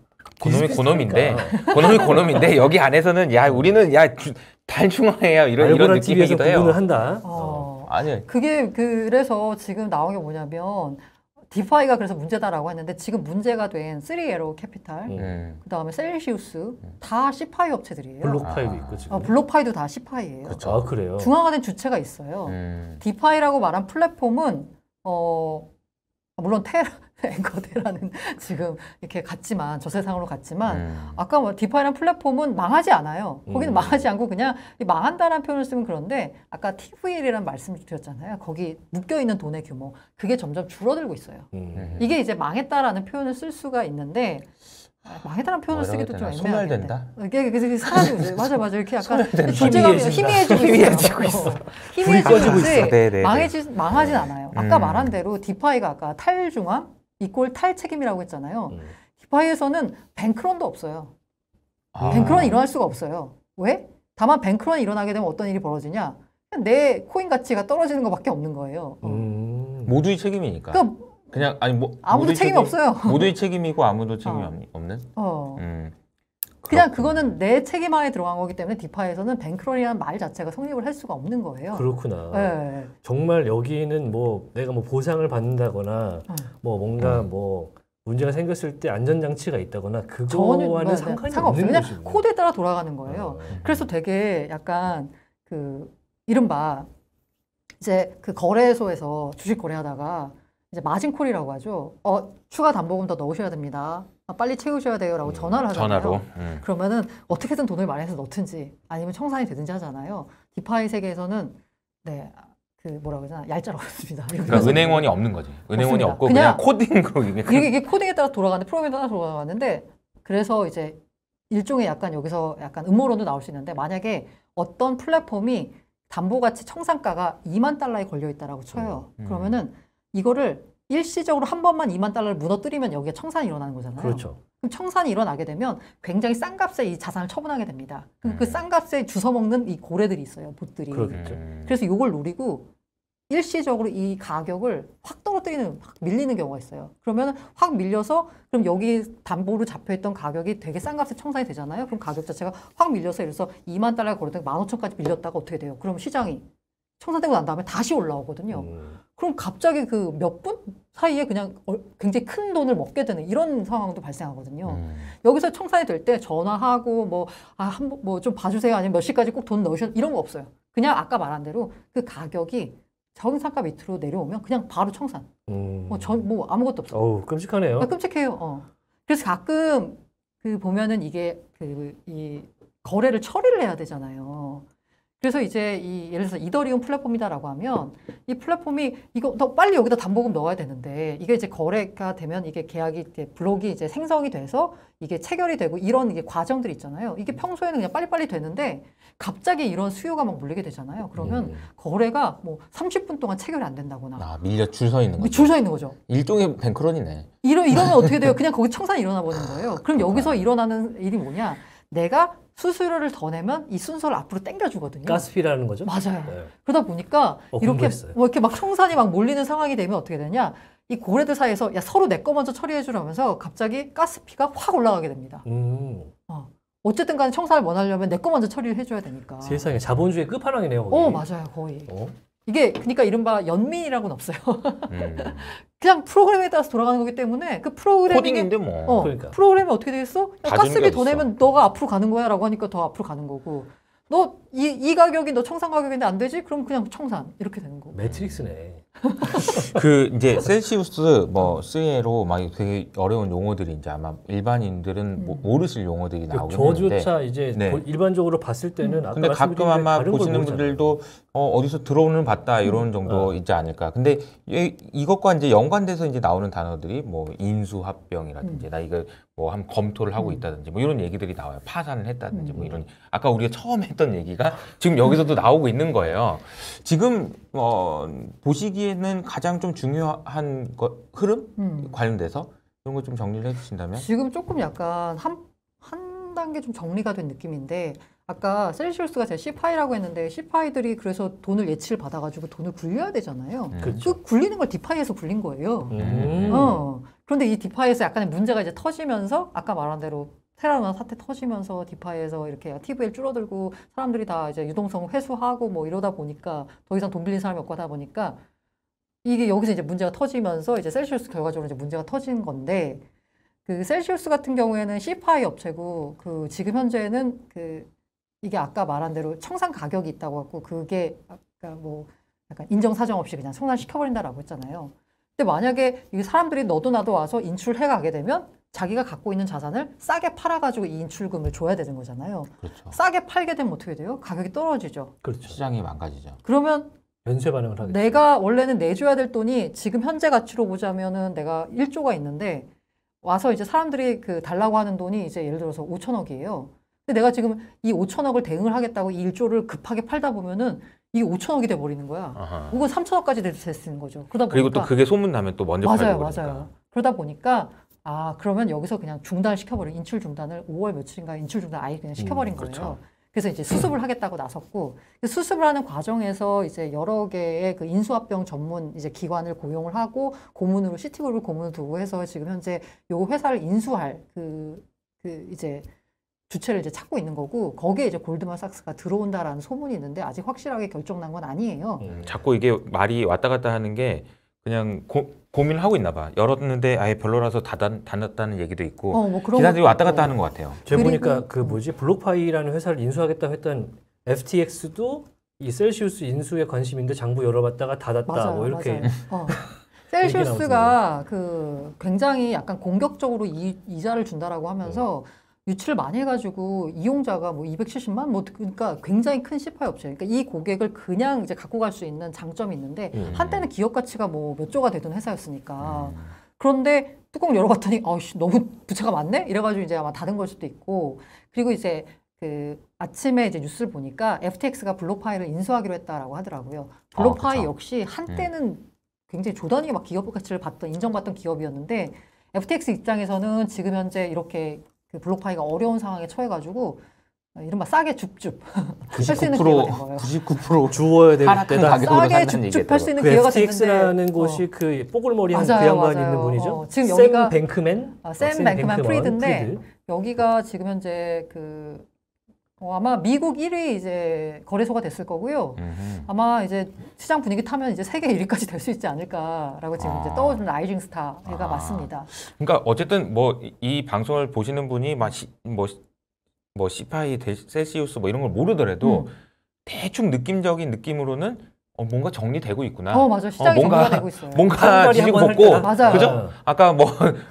비슷비슷하니까. 고놈인데 여기 안에서는 야 우리는 야 달중화해야 이런 느낌이기도 해요. 구분을 한다. 아니 그게 그래서 지금 나온 게 뭐냐면 디파이가 그래서 문제다라고 했는데 지금 문제가 된 3에로 캐피탈, 그다음에 셀시우스 다 C파이 업체들이에요. 블록파이도 있고 지금. 블록파이도 다 C파이예요. 그렇죠. 아, 그래요. 중앙화된 주체가 있어요. 디파이라고 말한 플랫폼은 물론 앵커테라는 지금 이렇게 갔지만 저세상으로 갔지만 아까 뭐 디파이라는 플랫폼은 망하지 않아요. 거기는 망하지 않고 그냥 망한다라는 표현을 쓰면 그런데 아까 TVL이라는 말씀을 드렸잖아요. 거기 묶여 있는 돈의 규모 그게 점점 줄어들고 있어요. 이게 이제 망했다라는 표현을 쓸 수가 있는데 망했다는 표현을 쓰기도 좀 애매하겠네. 소멸된다. 이게 사라지고 있어요. 맞아 이렇게 약간 존재감이 희미해지고 있어. 희미해지지 망하진 않아요. 아까 말한 대로 디파이가 아까 탈중앙 이꼴 탈책임이라고 했잖아요. 디파이에서는 뱅크런도 없어요. 뱅크런이 일어날 수가 없어요. 왜? 다만 뱅크런이 일어나게 되면 어떤 일이 벌어지냐? 내 코인 가치가 떨어지는 것밖에 없는 거예요. 모두의 책임이니까. 그냥 아니 뭐 아무도 책임이 없어요. 모두의 책임이고 아무도 책임이 없는. 그냥 그거는 내 책임 하에 들어간 거기 때문에 디파이에서는 뱅크런이라는 말 자체가 성립을 할 수가 없는 거예요. 그렇구나. 네. 정말 여기는 뭐 내가 뭐 보상을 받는다거나 뭐 뭔가 뭐 문제가 생겼을 때 안전장치가 있다거나 그거와는 상관이 없는 그냥 것이군요. 코드에 따라 돌아가는 거예요. 그래서 되게 약간 그 이른바 이제 그 거래소에서 주식 거래하다가 이제 마진콜이라고 하죠. 추가 담보금 더 넣으셔야 됩니다. 빨리 채우셔야 돼요라고 전화를 하잖아요. 전화로. 그러면은 어떻게든 돈을 마련해서 넣든지 아니면 청산이 되든지 하잖아요. 디파이 세계에서는 그 뭐라고 하잖아 얄짤없습니다. 그러니까 은행원이 없는 거지. 은행원이 없습니다. 없고 그냥 코딩으로 이게 코딩에 따라 돌아가는데 프로그램에 따라 돌아가는데 그래서 이제 일종의 약간 여기서 약간 음모론도 나올 수 있는데 만약에 어떤 플랫폼이 담보가치 청산가가 2만 달러에 걸려 있다라고 쳐요. 그러면은 이거를 일시적으로 한 번만 2만 달러를 무너뜨리면 여기에 청산이 일어나는 거잖아요. 그렇죠. 그럼 청산이 일어나게 되면 굉장히 싼 값에 이 자산을 처분하게 됩니다. 그 싼 값에 주워먹는 이 고래들이 있어요. 봇들이. 그렇겠죠. 그래서 이걸 노리고 일시적으로 이 가격을 확 떨어뜨리는, 확 밀리는 경우가 있어요. 그러면 확 밀려서 그럼 여기 담보로 잡혀있던 가격이 되게 싼 값에 청산이 되잖아요. 그럼 가격 자체가 확 밀려서 예를 들어서 2만 달러가 걸었더니 15,000까지 밀렸다가 어떻게 돼요? 그럼 시장이 청산되고 난 다음에 다시 올라오거든요. 그럼 갑자기 그 몇 분 사이에 그냥 굉장히 큰 돈을 먹게 되는 이런 상황도 발생하거든요. 여기서 청산이 될 때 전화하고 뭐 좀 봐주세요. 아니면 몇 시까지 꼭 돈 넣으셔 이런 거 없어요. 그냥 아까 말한 대로 그 가격이 정상가 밑으로 내려오면 그냥 바로 청산. 뭐 아무것도 없어요. 어우, 끔찍하네요. 끔찍해요. 그래서 가끔 그 보면은 이게 이 거래를 처리를 해야 되잖아요. 그래서 이제 예를 들어서 이더리움 플랫폼이다라고 하면 이 플랫폼이 이거 더 빨리 여기다 담보금 넣어야 되는데 이게 이제 거래가 되면 이게 계약이 블록이 이제 생성이 돼서 이게 체결이 되고 이런 이게 과정들이 있잖아요. 이게 평소에는 그냥 빨리빨리 되는데 갑자기 이런 수요가 막 몰리게 되잖아요. 그러면 거래가 뭐 30분 동안 체결이 안 된다거나 밀려 줄 서 있는 거죠. 줄 서 있는 거죠. 일종의 뱅크런이네. 이러면 어떻게 돼요? 그냥 거기 청산이 일어나 버리는 거예요. 그럼 여기서 일어나는 일이 뭐냐? 내가 수수료를 더 내면 이 순서를 앞으로 당겨주거든요. 가스피라는 거죠? 맞아요. 네. 그러다 보니까 이렇게 공부했어요. 뭐 이렇게 막 청산이 막 몰리는 상황이 되면 어떻게 되냐? 이 고래들 사이에서 야 서로 내 거 먼저 처리해주라면서 갑자기 가스피가 확 올라가게 됩니다. 어쨌든 간에 청산을 원하려면 내 거 먼저 처리를 해줘야 되니까. 세상에 자본주의 끝판왕이네요. 거기. 맞아요. 거의. 이게 그러니까 이른바 연민이라고는 없어요. 음. 그냥 프로그램에 따라서 돌아가는 거기 때문에 그 프로그램이 코딩인데 뭐. 그러니까. 프로그램이 어떻게 되겠어? 야, 봐주는 가스비 게 더 어딨어. 내면 너가 앞으로 가는 거야 라고 하니까 더 앞으로 가는 거고 너 이 가격이 너 청산 가격인데 안 되지? 그럼 그냥 청산 이렇게 되는 거고. 매트릭스네. 그 이제 셀시우스 뭐 스에로 막 되게 어려운 용어들이 이제 아마 일반인들은 모르실 용어들이 나오긴 하는데. 저조차 이제 네. 일반적으로 봤을 때는 아까 근데 가끔 말씀드린 아마 다른 걸 보시는 모르잖아요. 분들도 어디서 들어오는 봤다 이런 정도 있지 않을까. 근데 이것과 이제 연관돼서 이제 나오는 단어들이 뭐 인수합병이라든지 나 이거 뭐 한 검토를 하고 있다든지 뭐 이런 얘기들이 나와요. 파산을 했다든지 뭐 이런 아까 우리가 처음 했던 얘기가 지금 여기서도 나오고 있는 거예요. 지금 보시기에는 가장 좀 중요한 흐름 관련돼서 이런 거 좀 정리를 해주신다면? 지금 조금 약간 한 단계 좀 정리가 된 느낌인데 아까 셀시우스가 제가 C파이라고 했는데 C파이들이 그래서 돈을 예치를 받아가지고 돈을 굴려야 되잖아요. 그렇죠. 그 굴리는 걸 디파이에서 굴린 거예요. 그런데 이 디파이에서 약간의 문제가 이제 터지면서 아까 말한 대로 테라노나 사태 터지면서 디파이에서 이렇게 TVL 줄어들고 사람들이 다 이제 유동성 회수하고 뭐 이러다 보니까 더 이상 돈 빌린 사람이 없고 하다 보니까 이게 여기서 이제 문제가 터지면서 이제 셀시우스 결과적으로 이제 문제가 터진 건데 그 셀시우스 같은 경우에는 C파이 업체고 그 지금 현재는 이게 아까 말한 대로 청산 가격이 있다고 했고 그게 아까 뭐 약간 인정 사정 없이 그냥 청산시켜버린다라고 했잖아요. 근데 만약에 이 사람들이 너도 나도 와서 인출해 가게 되면 자기가 갖고 있는 자산을 싸게 팔아가지고 이 인출금을 줘야 되는 거잖아요. 그렇죠. 싸게 팔게 되면 어떻게 돼요? 가격이 떨어지죠. 그렇죠. 시장이 망가지죠. 그러면 연쇄 반응을 하겠죠. 내가 원래는 내줘야 될 돈이 지금 현재 가치로 보자면은 내가 1조가 있는데 와서 이제 사람들이 달라고 하는 돈이 이제 예를 들어서 5천억이에요. 근데 내가 지금 이 5천억을 대응을 하겠다고 이 1조를 급하게 팔다 보면은 이게 5천억이 돼 버리는 거야. 아하. 혹은 3천억까지 될 수 있는 거죠. 그러다 보니까 그리고 또 그게 소문 나면 또 먼저 맞아요, 팔고 그러니까. 맞아요. 그러다 보니까 그러면 여기서 그냥 중단을 시켜버려. 인출 중단을 5월 며칠인가 인출 중단 아예 그냥 시켜버린 거예요. 그렇죠. 그래서 이제 수습을 하겠다고 나섰고 수습을 하는 과정에서 이제 여러 개의 그 인수합병 전문 이제 기관을 고용을 하고 고문으로 시티그룹을 고문을 두고 해서 지금 현재 요 회사를 인수할 이제 주체를 이제 찾고 있는 거고 거기에 이제 골드만삭스가 들어온다라는 소문이 있는데 아직 확실하게 결정난 건 아니에요. 자꾸 이게 말이 왔다 갔다 하는 게 그냥 고민을 하고 있나 봐. 열었는데 아예 별로라서 닫았다는 얘기도 있고 뭐 그런 기사들이 것도 왔다 갔다 있고. 하는 것 같아요. 제가 그리고- 보니까 블록파이라는 회사를 인수하겠다고 했던 FTX도 이 셀시우스 인수에 관심인데 장부 열어봤다가 닫았다 맞아요, 뭐 이렇게 맞아요. 셀시우스가 굉장히 약간 공격적으로 이자를 준다라고 하면서 유치를 많이 해가지고 이용자가 뭐 270만 뭐 그러니까 굉장히 큰 C파이 업체. 그러니까 이 고객을 그냥 이제 갖고 갈 수 있는 장점이 있는데 한때는 기업 가치가 뭐 몇 조가 되던 회사였으니까. 그런데 뚜껑 열어봤더니 너무 부채가 많네 이래가지고 이제 아마 닫은 걸 수도 있고 그리고 이제 아침에 이제 뉴스를 보니까 FTX가 블록파이를 인수하기로 했다라고 하더라고요. 블록파이 그쵸. 역시 한때는 굉장히 조단위게 막 기업 가치를 인정받던 기업이었는데 FTX 입장에서는 지금 현재 이렇게 블록파이가 어려운 상황에 처해가지고 이른바 싸게 줍줍 할 수 있는 기회가 된 거예요. 99% 주워야 될 하락한 때다. 가격으로 싸게 산다는 줍줍 할 수 있는 그 기회가 FTX라는 됐는데 곳이 그 뽀글머리한 그 맞아요, 양반 맞아요. 있는 분이죠. 지금 샘 여기가 뱅크맨? 샘 뱅크맨 프리드인데 프리드. 여기가 지금 현재 그 아마 미국 1위 이제 거래소가 됐을 거고요. 아마 이제 시장 분위기 타면 이제 세계 1위까지 될 수 있지 않을까라고 지금 이제 떠오르는 라이징 스타가 맞습니다. 그러니까 어쨌든 뭐 이 방송을 보시는 분이 뭐 시파이, 셀시우스 뭐 이런 걸 모르더라도 대충 느낌적인 느낌으로는 뭔가 정리되고 있구나. 맞아. 시장이 뭔가 정리가 되고 있어요. 뭔가 지지고 한번 볶고, 할 맞아요. 그죠? 아까 뭐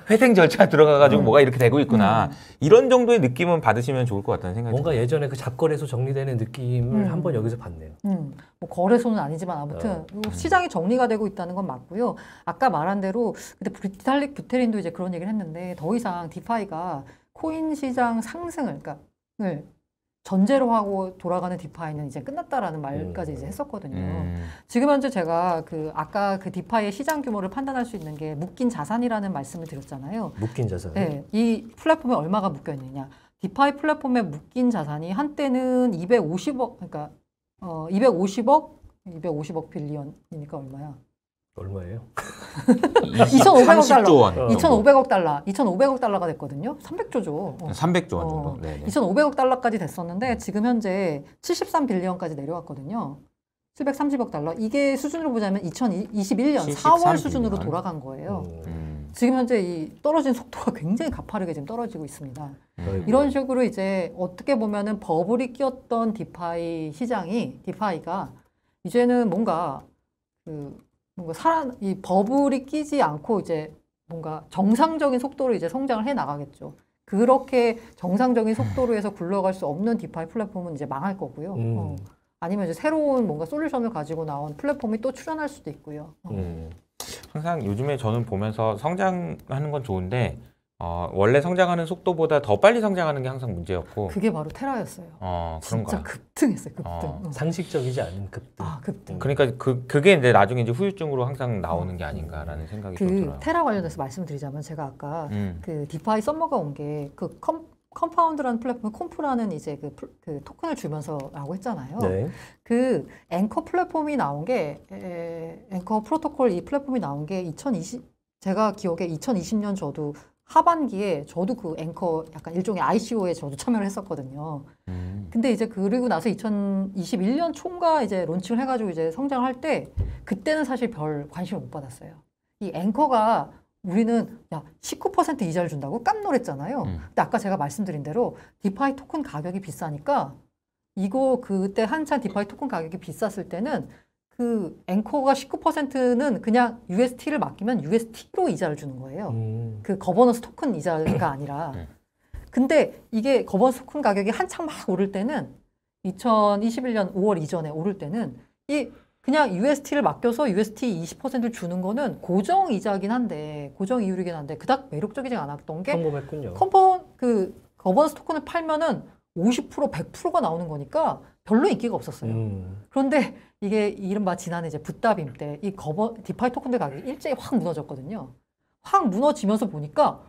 회생 절차 들어가가지고 뭐가 이렇게 되고 있구나. 이런 정도의 느낌은 받으시면 좋을 것 같다는 생각이 뭔가 듭니다. 예전에 그 잡거래소 정리되는 느낌을 한번 여기서 봤네요. 뭐 거래소는 아니지만 아무튼 시장이 정리가 되고 있다는 건 맞고요. 아까 말한 대로 근데 비탈릭 부테린도 이제 그런 얘기를 했는데 더 이상 디파이가 코인 시장 상승을 그러니까 전제로 하고 돌아가는 디파이는 이제 끝났다라는 말까지 이제 했었거든요. 지금 현재 제가 그 아까 그 디파이의 시장 규모를 판단할 수 있는 게 묶인 자산이라는 말씀을 드렸잖아요. 묶인 자산. 네, 이 플랫폼에 얼마가 묶여 있느냐. 디파이 플랫폼에 묶인 자산이 한때는 250억, 그러니까 250억 빌리언이니까 얼마야? 얼마예요? 2,500억 달러. 30조 원. 2,500억 달러가 됐거든요. 300조죠. 300조 원 정도. 네네. 2,500억 달러까지 됐었는데 지금 현재 73빌리언까지 내려왔거든요. 730억 달러. 이게 수준으로 보자면 2021년 4월 수준으로 빌리언. 돌아간 거예요. 지금 현재 이 떨어진 속도가 굉장히 가파르게 지금 떨어지고 있습니다. 이런 식으로 이제 어떻게 보면은 버블이 끼었던 디파이가 이제는 뭔가 이 버블이 끼지 않고 이제 뭔가 정상적인 속도로 이제 성장을 해 나가겠죠. 그렇게 정상적인 속도로 해서 굴러갈 수 없는 디파이 플랫폼은 이제 망할 거고요. 아니면 이제 새로운 뭔가 솔루션을 가지고 나온 플랫폼이 또 출현할 수도 있고요. 항상 요즘에 저는 보면서 성장하는 건 좋은데 원래 성장하는 속도보다 더 빨리 성장하는 게 항상 문제였고 그게 바로 테라였어요. 진짜 그런가. 급등했어요. 급등. 상식적이지 않은 급등. 급등. 그러니까 그게 이제 나중에 이제 후유증으로 항상 나오는 게 아닌가라는 생각이 좀 들어요. 테라 관련해서 말씀드리자면 제가 아까 그 디파이 썸머가 온 게 그 컴파운드라는 플랫폼, 콤프라는 이제 그 토큰을 주면서라고 했잖아요. 네. 그 앵커 플랫폼이 나온 게 앵커 프로토콜 이 플랫폼이 나온 게 제가 기억에 2020년 저도 하반기에 저도 그 앵커 약간 일종의 ICO에 저도 참여를 했었거든요. 근데 이제 그리고 나서 2021년 초인가 이제 론칭을 해가지고 이제 성장할 때 그때는 사실 별 관심을 못 받았어요. 이 앵커가 우리는 19% 이자를 준다고 깜놀했잖아요. 근데 아까 제가 말씀드린 대로 디파이 토큰 가격이 비싸니까 이거 그때 한참 디파이 토큰 가격이 비쌌을 때는 그 앵커가 19%는 그냥 UST를 맡기면 UST로 이자를 주는 거예요. 그 거버넌스 토큰 이자가 아니라. 근데 이게 거버넌스 토큰 가격이 한창 막 오를 때는 2021년 5월 이전에 오를 때는 이 그냥 UST를 맡겨서 UST 20%를 주는 거는 고정 이자긴 한데 고정 이율이긴 한데 그닥 매력적이지 않았던 게 평범했군요. 거버넌스 토큰을 팔면은 50% 100%가 나오는 거니까 별로 인기가 없었어요. 그런데 이게 이른바 지난해 이제 붓다빔 때 이 디파이 토큰들 가격이 일제히 확 무너졌거든요. 확 무너지면서 보니까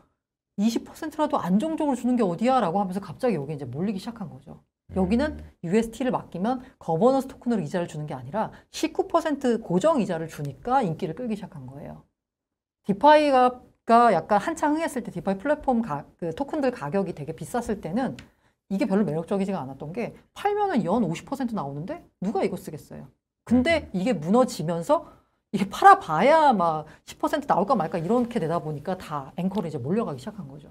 20%라도 안정적으로 주는 게 어디야? 라고 하면서 갑자기 여기 이제 몰리기 시작한 거죠. 여기는 UST를 맡기면 거버넌스 토큰으로 이자를 주는 게 아니라 19% 고정 이자를 주니까 인기를 끌기 시작한 거예요. 디파이가 약간 한창 흥했을 때 디파이 플랫폼 그 토큰들 가격이 되게 비쌌을 때는 이게 별로 매력적이지가 않았던 게 팔면은 연 50% 나오는데 누가 이거 쓰겠어요. 근데 이게 무너지면서 이게 팔아봐야 막 10% 나올까 말까 이렇게 되다 보니까 다 앵커로 이제 몰려가기 시작한 거죠.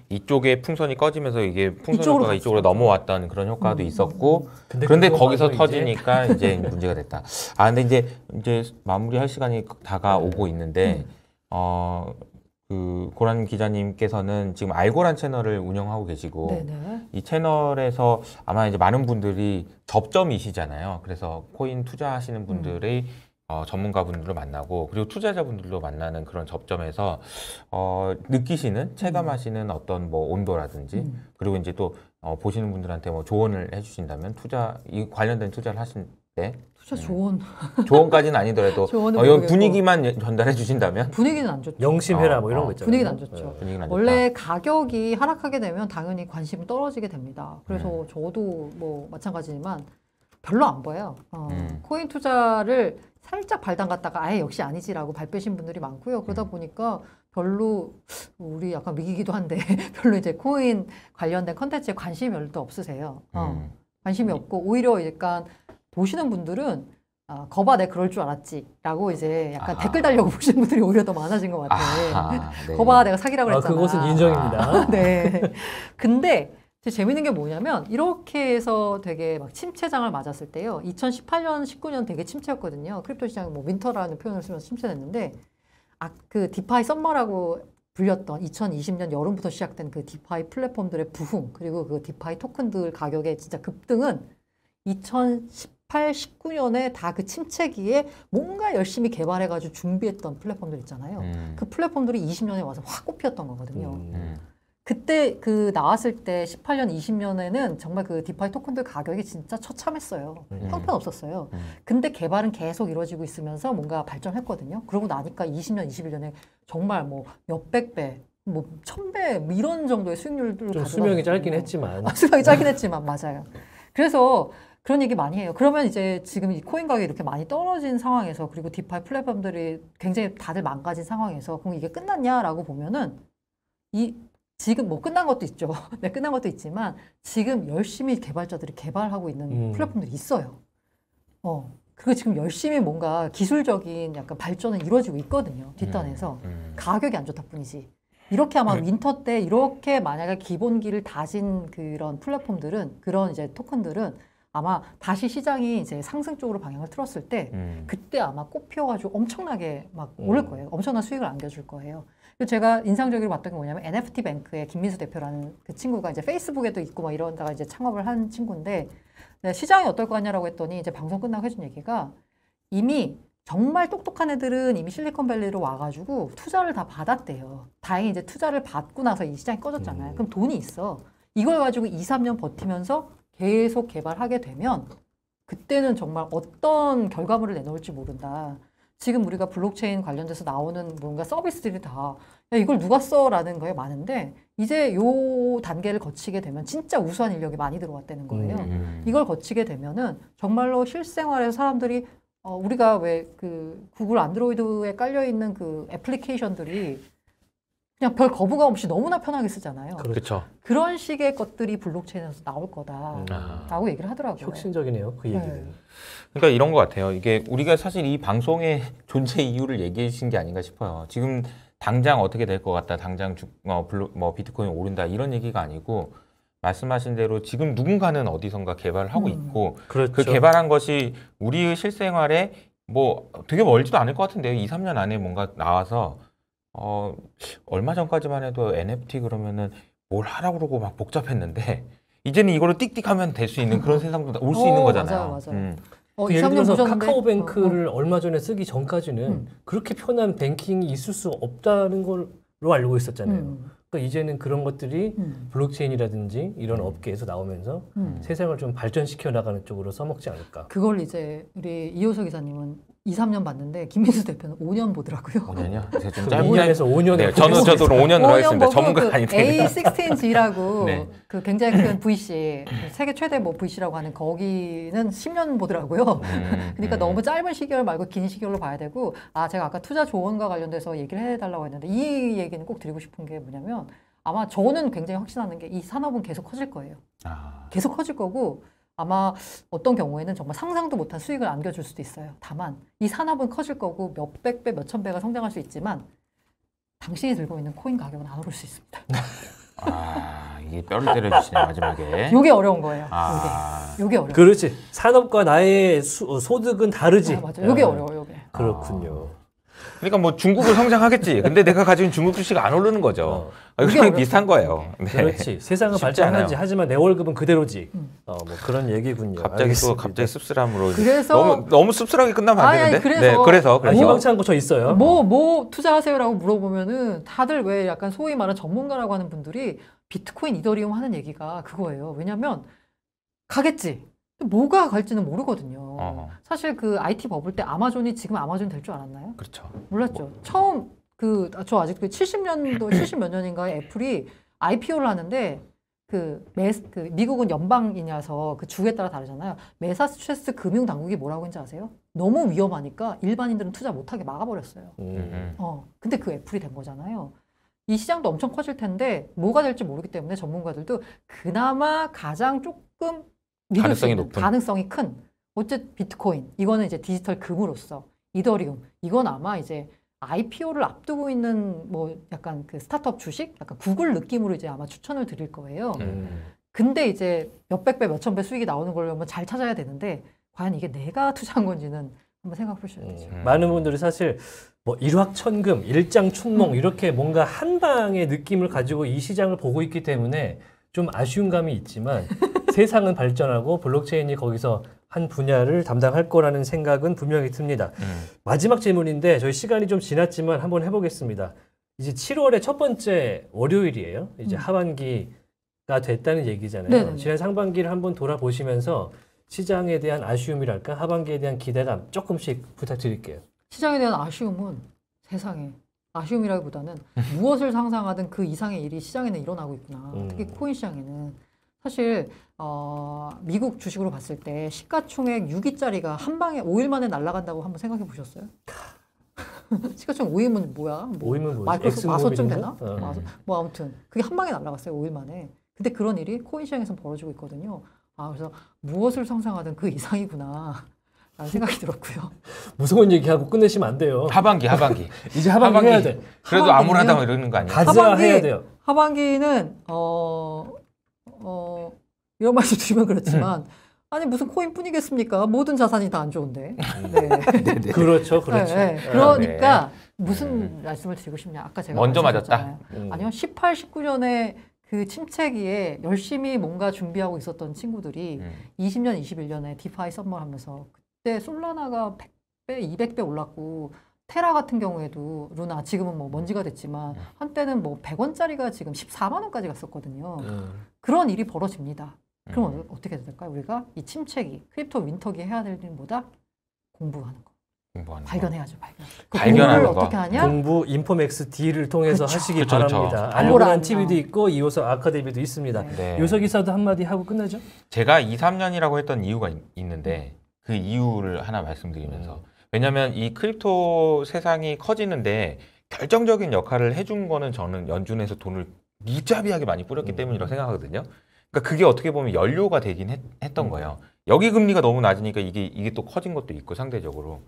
이쪽에 풍선이 꺼지면서 이게 풍선 효과가 이쪽으로 넘어왔던 그런 효과도 있었고 근데 그런데 그거 거기서 봐도 터지니까 이제 문제가 됐다. 근데 이제 마무리할 시간이 다가오고 있는데 그 고란 기자님께서는 지금 알고란 채널을 운영하고 계시고 네네. 이 채널에서 아마 이제 많은 분들이 접점이시잖아요. 그래서 코인 투자하시는 분들의 전문가분들을 만나고 그리고 투자자분들도 만나는 그런 접점에서 느끼시는 체감하시는 어떤 뭐 온도라든지 그리고 이제 또 보시는 분들한테 뭐 조언을 해주신다면 이 관련된 투자를 하실 때 투자 조언. 조언까지는 아니더라도 조언은 이런 모르겠고. 분위기만 전달해 주신다면 분위기는 안 좋죠. 영심해라 뭐 이런 거 있잖아요. 분위기는 안 좋죠. 분위기는 안 원래 가격이 하락하게 되면 당연히 관심이 떨어지게 됩니다. 그래서 음. 저도 뭐 마찬가지지만 별로 안 보여요. 음. 코인 투자를 살짝 발 담갔다가 아예 역시 아니지라고 발 빼신 분들이 많고요. 그러다 보니까 별로 우리 약간 위기기도 한데 별로 이제 코인 관련된 컨텐츠에 관심이 별로 없으세요. 관심이 없고 오히려 약간 보시는 분들은 거봐 내 그럴 줄 알았지라고 이제 약간 아하. 댓글 달려고 보시는 분들이 오히려 더 많아진 것 같아요. 아하, 네. 거봐 내가 사기라고 그랬잖아. 그것은 인정입니다. 네. 근데 재밌는 게 뭐냐면 이렇게 해서 되게 막 침체장을 맞았을 때요. 2018년, 19년 되게 침체였거든요. 크립토 시장이 뭐 윈터라는 표현을 쓰면서 침체됐는데 그 디파이 썸머라고 불렸던 2020년 여름부터 시작된 그 디파이 플랫폼들의 부흥 그리고 그 디파이 토큰들 가격의 진짜 급등은 2018, 19년에 다 그 침체기에 뭔가 열심히 개발해가지고 준비했던 플랫폼들 있잖아요. 그 플랫폼들이 20년에 와서 확 꼽혔던 거거든요. 그때 그 나왔을 때 18년, 20년에는 정말 그 디파이 토큰들 가격이 진짜 처참했어요. 형편없었어요. 근데 개발은 계속 이루어지고 있으면서 뭔가 발전했거든요. 그러고 나니까 20년, 21년에 정말 뭐 몇백 배, 뭐 1000배 뭐 이런 정도의 수익률을 좀 수명이 짧긴 했지만. 수명이 짧긴 했지만 맞아요. 그래서 그런 얘기 많이 해요. 그러면 이제 지금 이 코인 가격이 이렇게 많이 떨어진 상황에서 그리고 디파이 플랫폼들이 굉장히 다들 망가진 상황에서 그럼 이게 끝났냐라고 보면은 지금 뭐 끝난 것도 있죠. 네, 끝난 것도 있지만 지금 열심히 개발자들이 개발하고 있는 플랫폼들이 있어요. 그리고 지금 열심히 뭔가 기술적인 약간 발전은 이루어지고 있거든요. 뒷단에서. 가격이 안 좋다 뿐이지. 이렇게 아마 윈터 때 이렇게 만약에 기본기를 다진 그런 플랫폼들은 그런 이제 토큰들은 아마 다시 시장이 이제 상승 쪽으로 방향을 틀었을 때 그때 아마 꼽혀가지고 엄청나게 막 오를 거예요. 엄청난 수익을 안겨줄 거예요. 그리고 제가 인상적으로 봤던 게 뭐냐면 NFT 뱅크의 김민수 대표라는 그 친구가 이제 페이스북에도 있고 막 이런다가 이제 창업을 한 친구인데 시장이 어떨 거 같냐라고 했더니 이제 방송 끝나고 해준 얘기가 이미 정말 똑똑한 애들은 이미 실리콘밸리로 와가지고 투자를 다 받았대요. 다행히 이제 투자를 받고 나서 이 시장이 꺼졌잖아요. 그럼 돈이 있어. 이걸 가지고 2, 3년 버티면서 계속 개발하게 되면 그때는 정말 어떤 결과물을 내놓을지 모른다. 지금 우리가 블록체인 관련돼서 나오는 뭔가 서비스들이 다 야, 이걸 누가 써라는 거에 많은데 이제 요 단계를 거치게 되면 진짜 우수한 인력이 많이 들어왔다는 거예요. 이걸 거치게 되면은 정말로 실생활에서 사람들이 우리가 왜 그 구글 안드로이드에 깔려 있는 그 애플리케이션들이 그냥 별 거부감 없이 너무나 편하게 쓰잖아요. 그렇죠. 그런 식의 것들이 블록체인에서 나올 거다라고 얘기를 하더라고요. 혁신적이네요. 그 얘기는. 네. 그러니까 이런 것 같아요. 이게 우리가 사실 이 방송의 존재 이유를 얘기해 주신 게 아닌가 싶어요. 지금 당장 어떻게 될 것 같다, 당장 비트코인 오른다 이런 얘기가 아니고 말씀하신 대로 지금 누군가는 어디선가 개발을 하고 있고 그렇죠. 그 개발한 것이 우리의 실생활에 뭐 되게 멀지도 않을 것 같은데요. 2, 3년 안에 뭔가 나와서 얼마 전까지만 해도 NFT 그러면은 뭘 하라고 그러고 막 복잡했는데 이제는 이걸로 띡띡하면 될 수 있는 그런 세상도 올 수 있는 거잖아요. 맞아요. 그 예를 들어서 카카오뱅크를 얼마 전에 쓰기 전까지는 그렇게 편한 뱅킹이 있을 수 없다는 걸로 알고 있었잖아요. 그러니까 이제는 그런 것들이 블록체인이라든지 이런 업계에서 나오면서 세상을 좀 발전시켜 나가는 쪽으로 써먹지 않을까. 그걸 이제 우리 이효석 기사님은 2, 3년 봤는데 김민수 대표는 5년 보더라고요. 5년이요? 제가 좀 2년에서 5년에 네, 저도 5년으로 하겠습니다. 전문가가 아닌데. A16G라고 네. 그 굉장히 큰 VC, 세계 최대 뭐 VC라고 하는 거기는 10년 보더라고요. 그러니까 너무 짧은 시결 말고 긴 시결로 봐야 되고 제가 아까 투자 조언과 관련돼서 얘기를 해달라고 했는데 이 얘기는 꼭 드리고 싶은 게 뭐냐면 아마 저는 굉장히 확신하는 게 이 산업은 계속 커질 거예요. 계속 커질 거고 아마 어떤 경우에는 정말 상상도 못한 수익을 안겨줄 수도 있어요. 다만 이 산업은 커질 거고 몇백 배, 몇천 배가 성장할 수 있지만 당신이 들고 있는 코인 가격은 안 오를 수 있습니다. 이게 뼈를 때려주시네 마지막에. 요게 어려운 거예요. 요게 어려워. 그렇지. 산업과 나의 소득은 다르지. 맞아. 요게 어려워. 요게. 그렇군요. 그러니까 뭐 중국은 성장하겠지. 근데 내가 가진 중국 주식 안 오르는 거죠. 이거랑 비슷한 거예요. 네. 그렇지. 세상은 발전하지. 하지만 내 월급은 그대로지. 뭐 그런 얘기군요. 갑자기 씁쓸함으로. 그래서 너무 씁쓸하게 끝나면 안 되는데. 그래서 희망찬 거 저 있어요. 뭐 투자하세요라고 물어보면은 다들 왜 약간 소위 말하는 전문가라고 하는 분들이 비트코인, 이더리움 하는 얘기가 그거예요. 왜냐면 가겠지. 뭐가 갈지는 모르거든요. 어허. 사실 그 IT 버블 때 아마존이 지금 아마존 될 줄 알았나요? 그렇죠. 몰랐죠. 처음 저 아직 그 70년도 70몇 년인가에 애플이 IPO를 하는데 그 미국은 연방이냐서 그 주에 따라 다르잖아요. 매사추세츠 금융 당국이 뭐라고 했는지 아세요? 너무 위험하니까 일반인들은 투자 못하게 막아버렸어요. 근데 그 애플이 된 거잖아요. 이 시장도 엄청 커질 텐데 뭐가 될지 모르기 때문에 전문가들도 그나마 가장 조금 믿을 수 가능성이 있는 높은. 가능성이 큰 어쨌든 비트코인 이거는 이제 디지털 금으로서 이더리움 이건 아마 이제 IPO를 앞두고 있는 뭐 약간 그 스타트업 주식 약간 구글 느낌으로 이제 아마 추천을 드릴 거예요. 근데 이제 몇백 배, 몇천 배 수익이 나오는 걸로면 잘 찾아야 되는데 과연 이게 내가 투자한 건지는 한번 생각해 보셔야 되죠. 많은 분들이 사실 뭐 일확천금, 일장춘몽 이렇게 뭔가 한 방의 느낌을 가지고 이 시장을 보고 있기 때문에 좀 아쉬운 감이 있지만 세상은 발전하고 블록체인이 거기서 한 분야를 담당할 거라는 생각은 분명히 듭니다. 마지막 질문인데 저희 시간이 좀 지났지만 한번 해보겠습니다. 이제 7월의 첫 번째 월요일이에요. 이제 하반기가 됐다는 얘기잖아요. 네네네. 지난 상반기를 한번 돌아보시면서 시장에 대한 아쉬움이랄까 하반기에 대한 기대감 조금씩 부탁드릴게요. 시장에 대한 아쉬움은 세상에 아쉬움이라기보다는 무엇을 상상하든 그 이상의 일이 시장에는 일어나고 있구나. 특히 코인 시장에는 사실 미국 주식으로 봤을 때 시가총액 6위짜리가 한 방에 5일 만에 날아간다고 한번 생각해 보셨어요? 시가총액 5위면 뭐야? 뭐 5위면 뭐지? 마이크로소프트 마소쯤 되나? 엑스모빌인가? 뭐 아무튼 그게 한 방에 날아갔어요. 5일 만에. 근데 그런 일이 코인 시장에서 벌어지고 있거든요. 그래서 무엇을 상상하든 그 이상이구나. 라는 생각이 들었고요. 무서운 얘기하고 끝내시면 안 돼요. 하반기. 이제 하반기 해야 돼. 그래도 아무나다 이러는 거 아니에요? 가자 해야 돼요. 하반기는 이런 말씀 드리면 그렇지만 아니 무슨 코인뿐이겠습니까? 모든 자산이 다 안 좋은데. 네. 그렇죠. 네. 그러니까 무슨 말씀을 드리고 싶냐? 아까 제가 먼저 말씀드렸잖아요. 맞았다. 아니요, 18, 19년에 그 침체기에 열심히 뭔가 준비하고 있었던 친구들이 20년, 21년에 디파이 썸머 하면서 그때 솔라나가 100배, 200배 올랐고 테라 같은 경우에도 루나 지금은 뭐 먼지가 됐지만 한때는 뭐 100원짜리가 지금 14만 원까지 갔었거든요. 그런 일이 벌어집니다. 그럼 어떻게 될까요? 우리가 이 침체기, 크립토 윈터기 해야 될 일보다 공부하는 거. 발견해야죠, 발견. 발견하는 공부를 거. 어떻게 하냐? 공부 인포맥스 D를 통해서 그쵸. 하시기 그쵸. 바랍니다. 그쵸. 알고란 TV도 있고 이호석 아카데미도 있습니다. 네. 요석 이사도 한마디 하고 끝나죠? 제가 2, 3년이라고 했던 이유가 있는데 그 이유를 하나 말씀드리면서 왜냐하면 이 크립토 세상이 커지는데 결정적인 역할을 해준 거는 저는 연준에서 돈을 무자비하게 많이 뿌렸기 때문이라고 생각하거든요. 그러니까 그게 어떻게 보면 연료가 되긴 했던 거예요. 여기 금리가 너무 낮으니까 이게 또 커진 것도 있고 상대적으로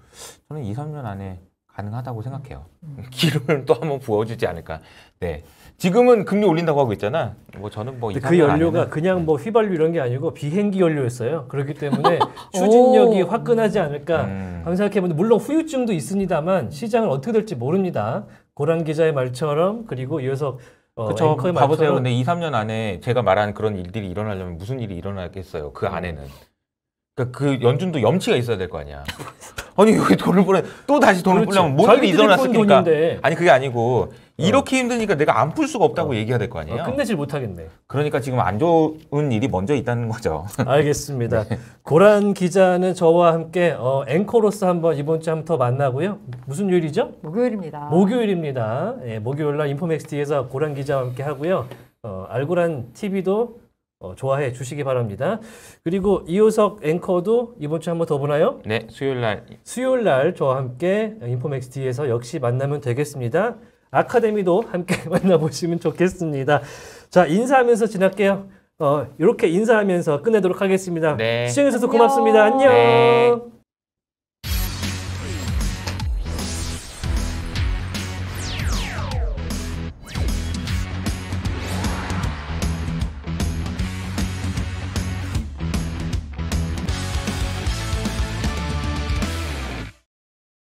저는 2, 3년 안에 가능하다고 생각해요. 기름을 또 한번 부어주지 않을까. 네. 지금은 금리 올린다고 하고 있잖아. 뭐 저는 뭐 2, 3년 그 연료가 안에는 그냥 뭐 휘발유 이런 게 아니고 비행기 연료였어요. 그렇기 때문에 추진력이 화끈하지 않을까 하는 생각해보는데 물론 후유증도 있습니다만 시장은 어떻게 될지 모릅니다. 고란 기자의 말처럼 그리고 이어서 그렇죠. 앵커의 봐보세요. 말처럼 근데 2, 3년 안에 제가 말한 그런 일들이 일어나려면 무슨 일이 일어나겠어요. 그 안에는. 그러니까 그 연준도 염치가 있어야 될 거 아니야. 아니 여기 돈을 뿌려 또 다시 돈을 그렇지. 뿌려면 뭔 일이 자기들이 푼 일어났으니까. 돈인데. 아니 그게 아니고 이렇게 힘드니까 내가 안 풀 수가 없다고 얘기해야 될 거 아니에요. 끝내질 못하겠네. 그러니까 지금 안 좋은 일이 먼저 있다는 거죠. 알겠습니다. 고란 기자는 저와 함께 앵커로서 한번 이번 주 한번 더 만나고요. 무슨 요일이죠? 목요일입니다. 목요일입니다. 예, 목요일날 인포맥스T에서 고란 기자와 함께 하고요. 알고란 TV도 좋아해 주시기 바랍니다. 그리고 이호석 앵커도 이번 주 한번 더 보나요? 네, 수요일 날 수요일 날 저와 함께 인포맥스T에서 역시 만나면 되겠습니다. 아카데미도 함께 만나보시면 좋겠습니다. 자, 인사하면서 지날게요. 이렇게 인사하면서 끝내도록 하겠습니다. 네. 시청해주셔서 안녕. 고맙습니다. 안녕. 네.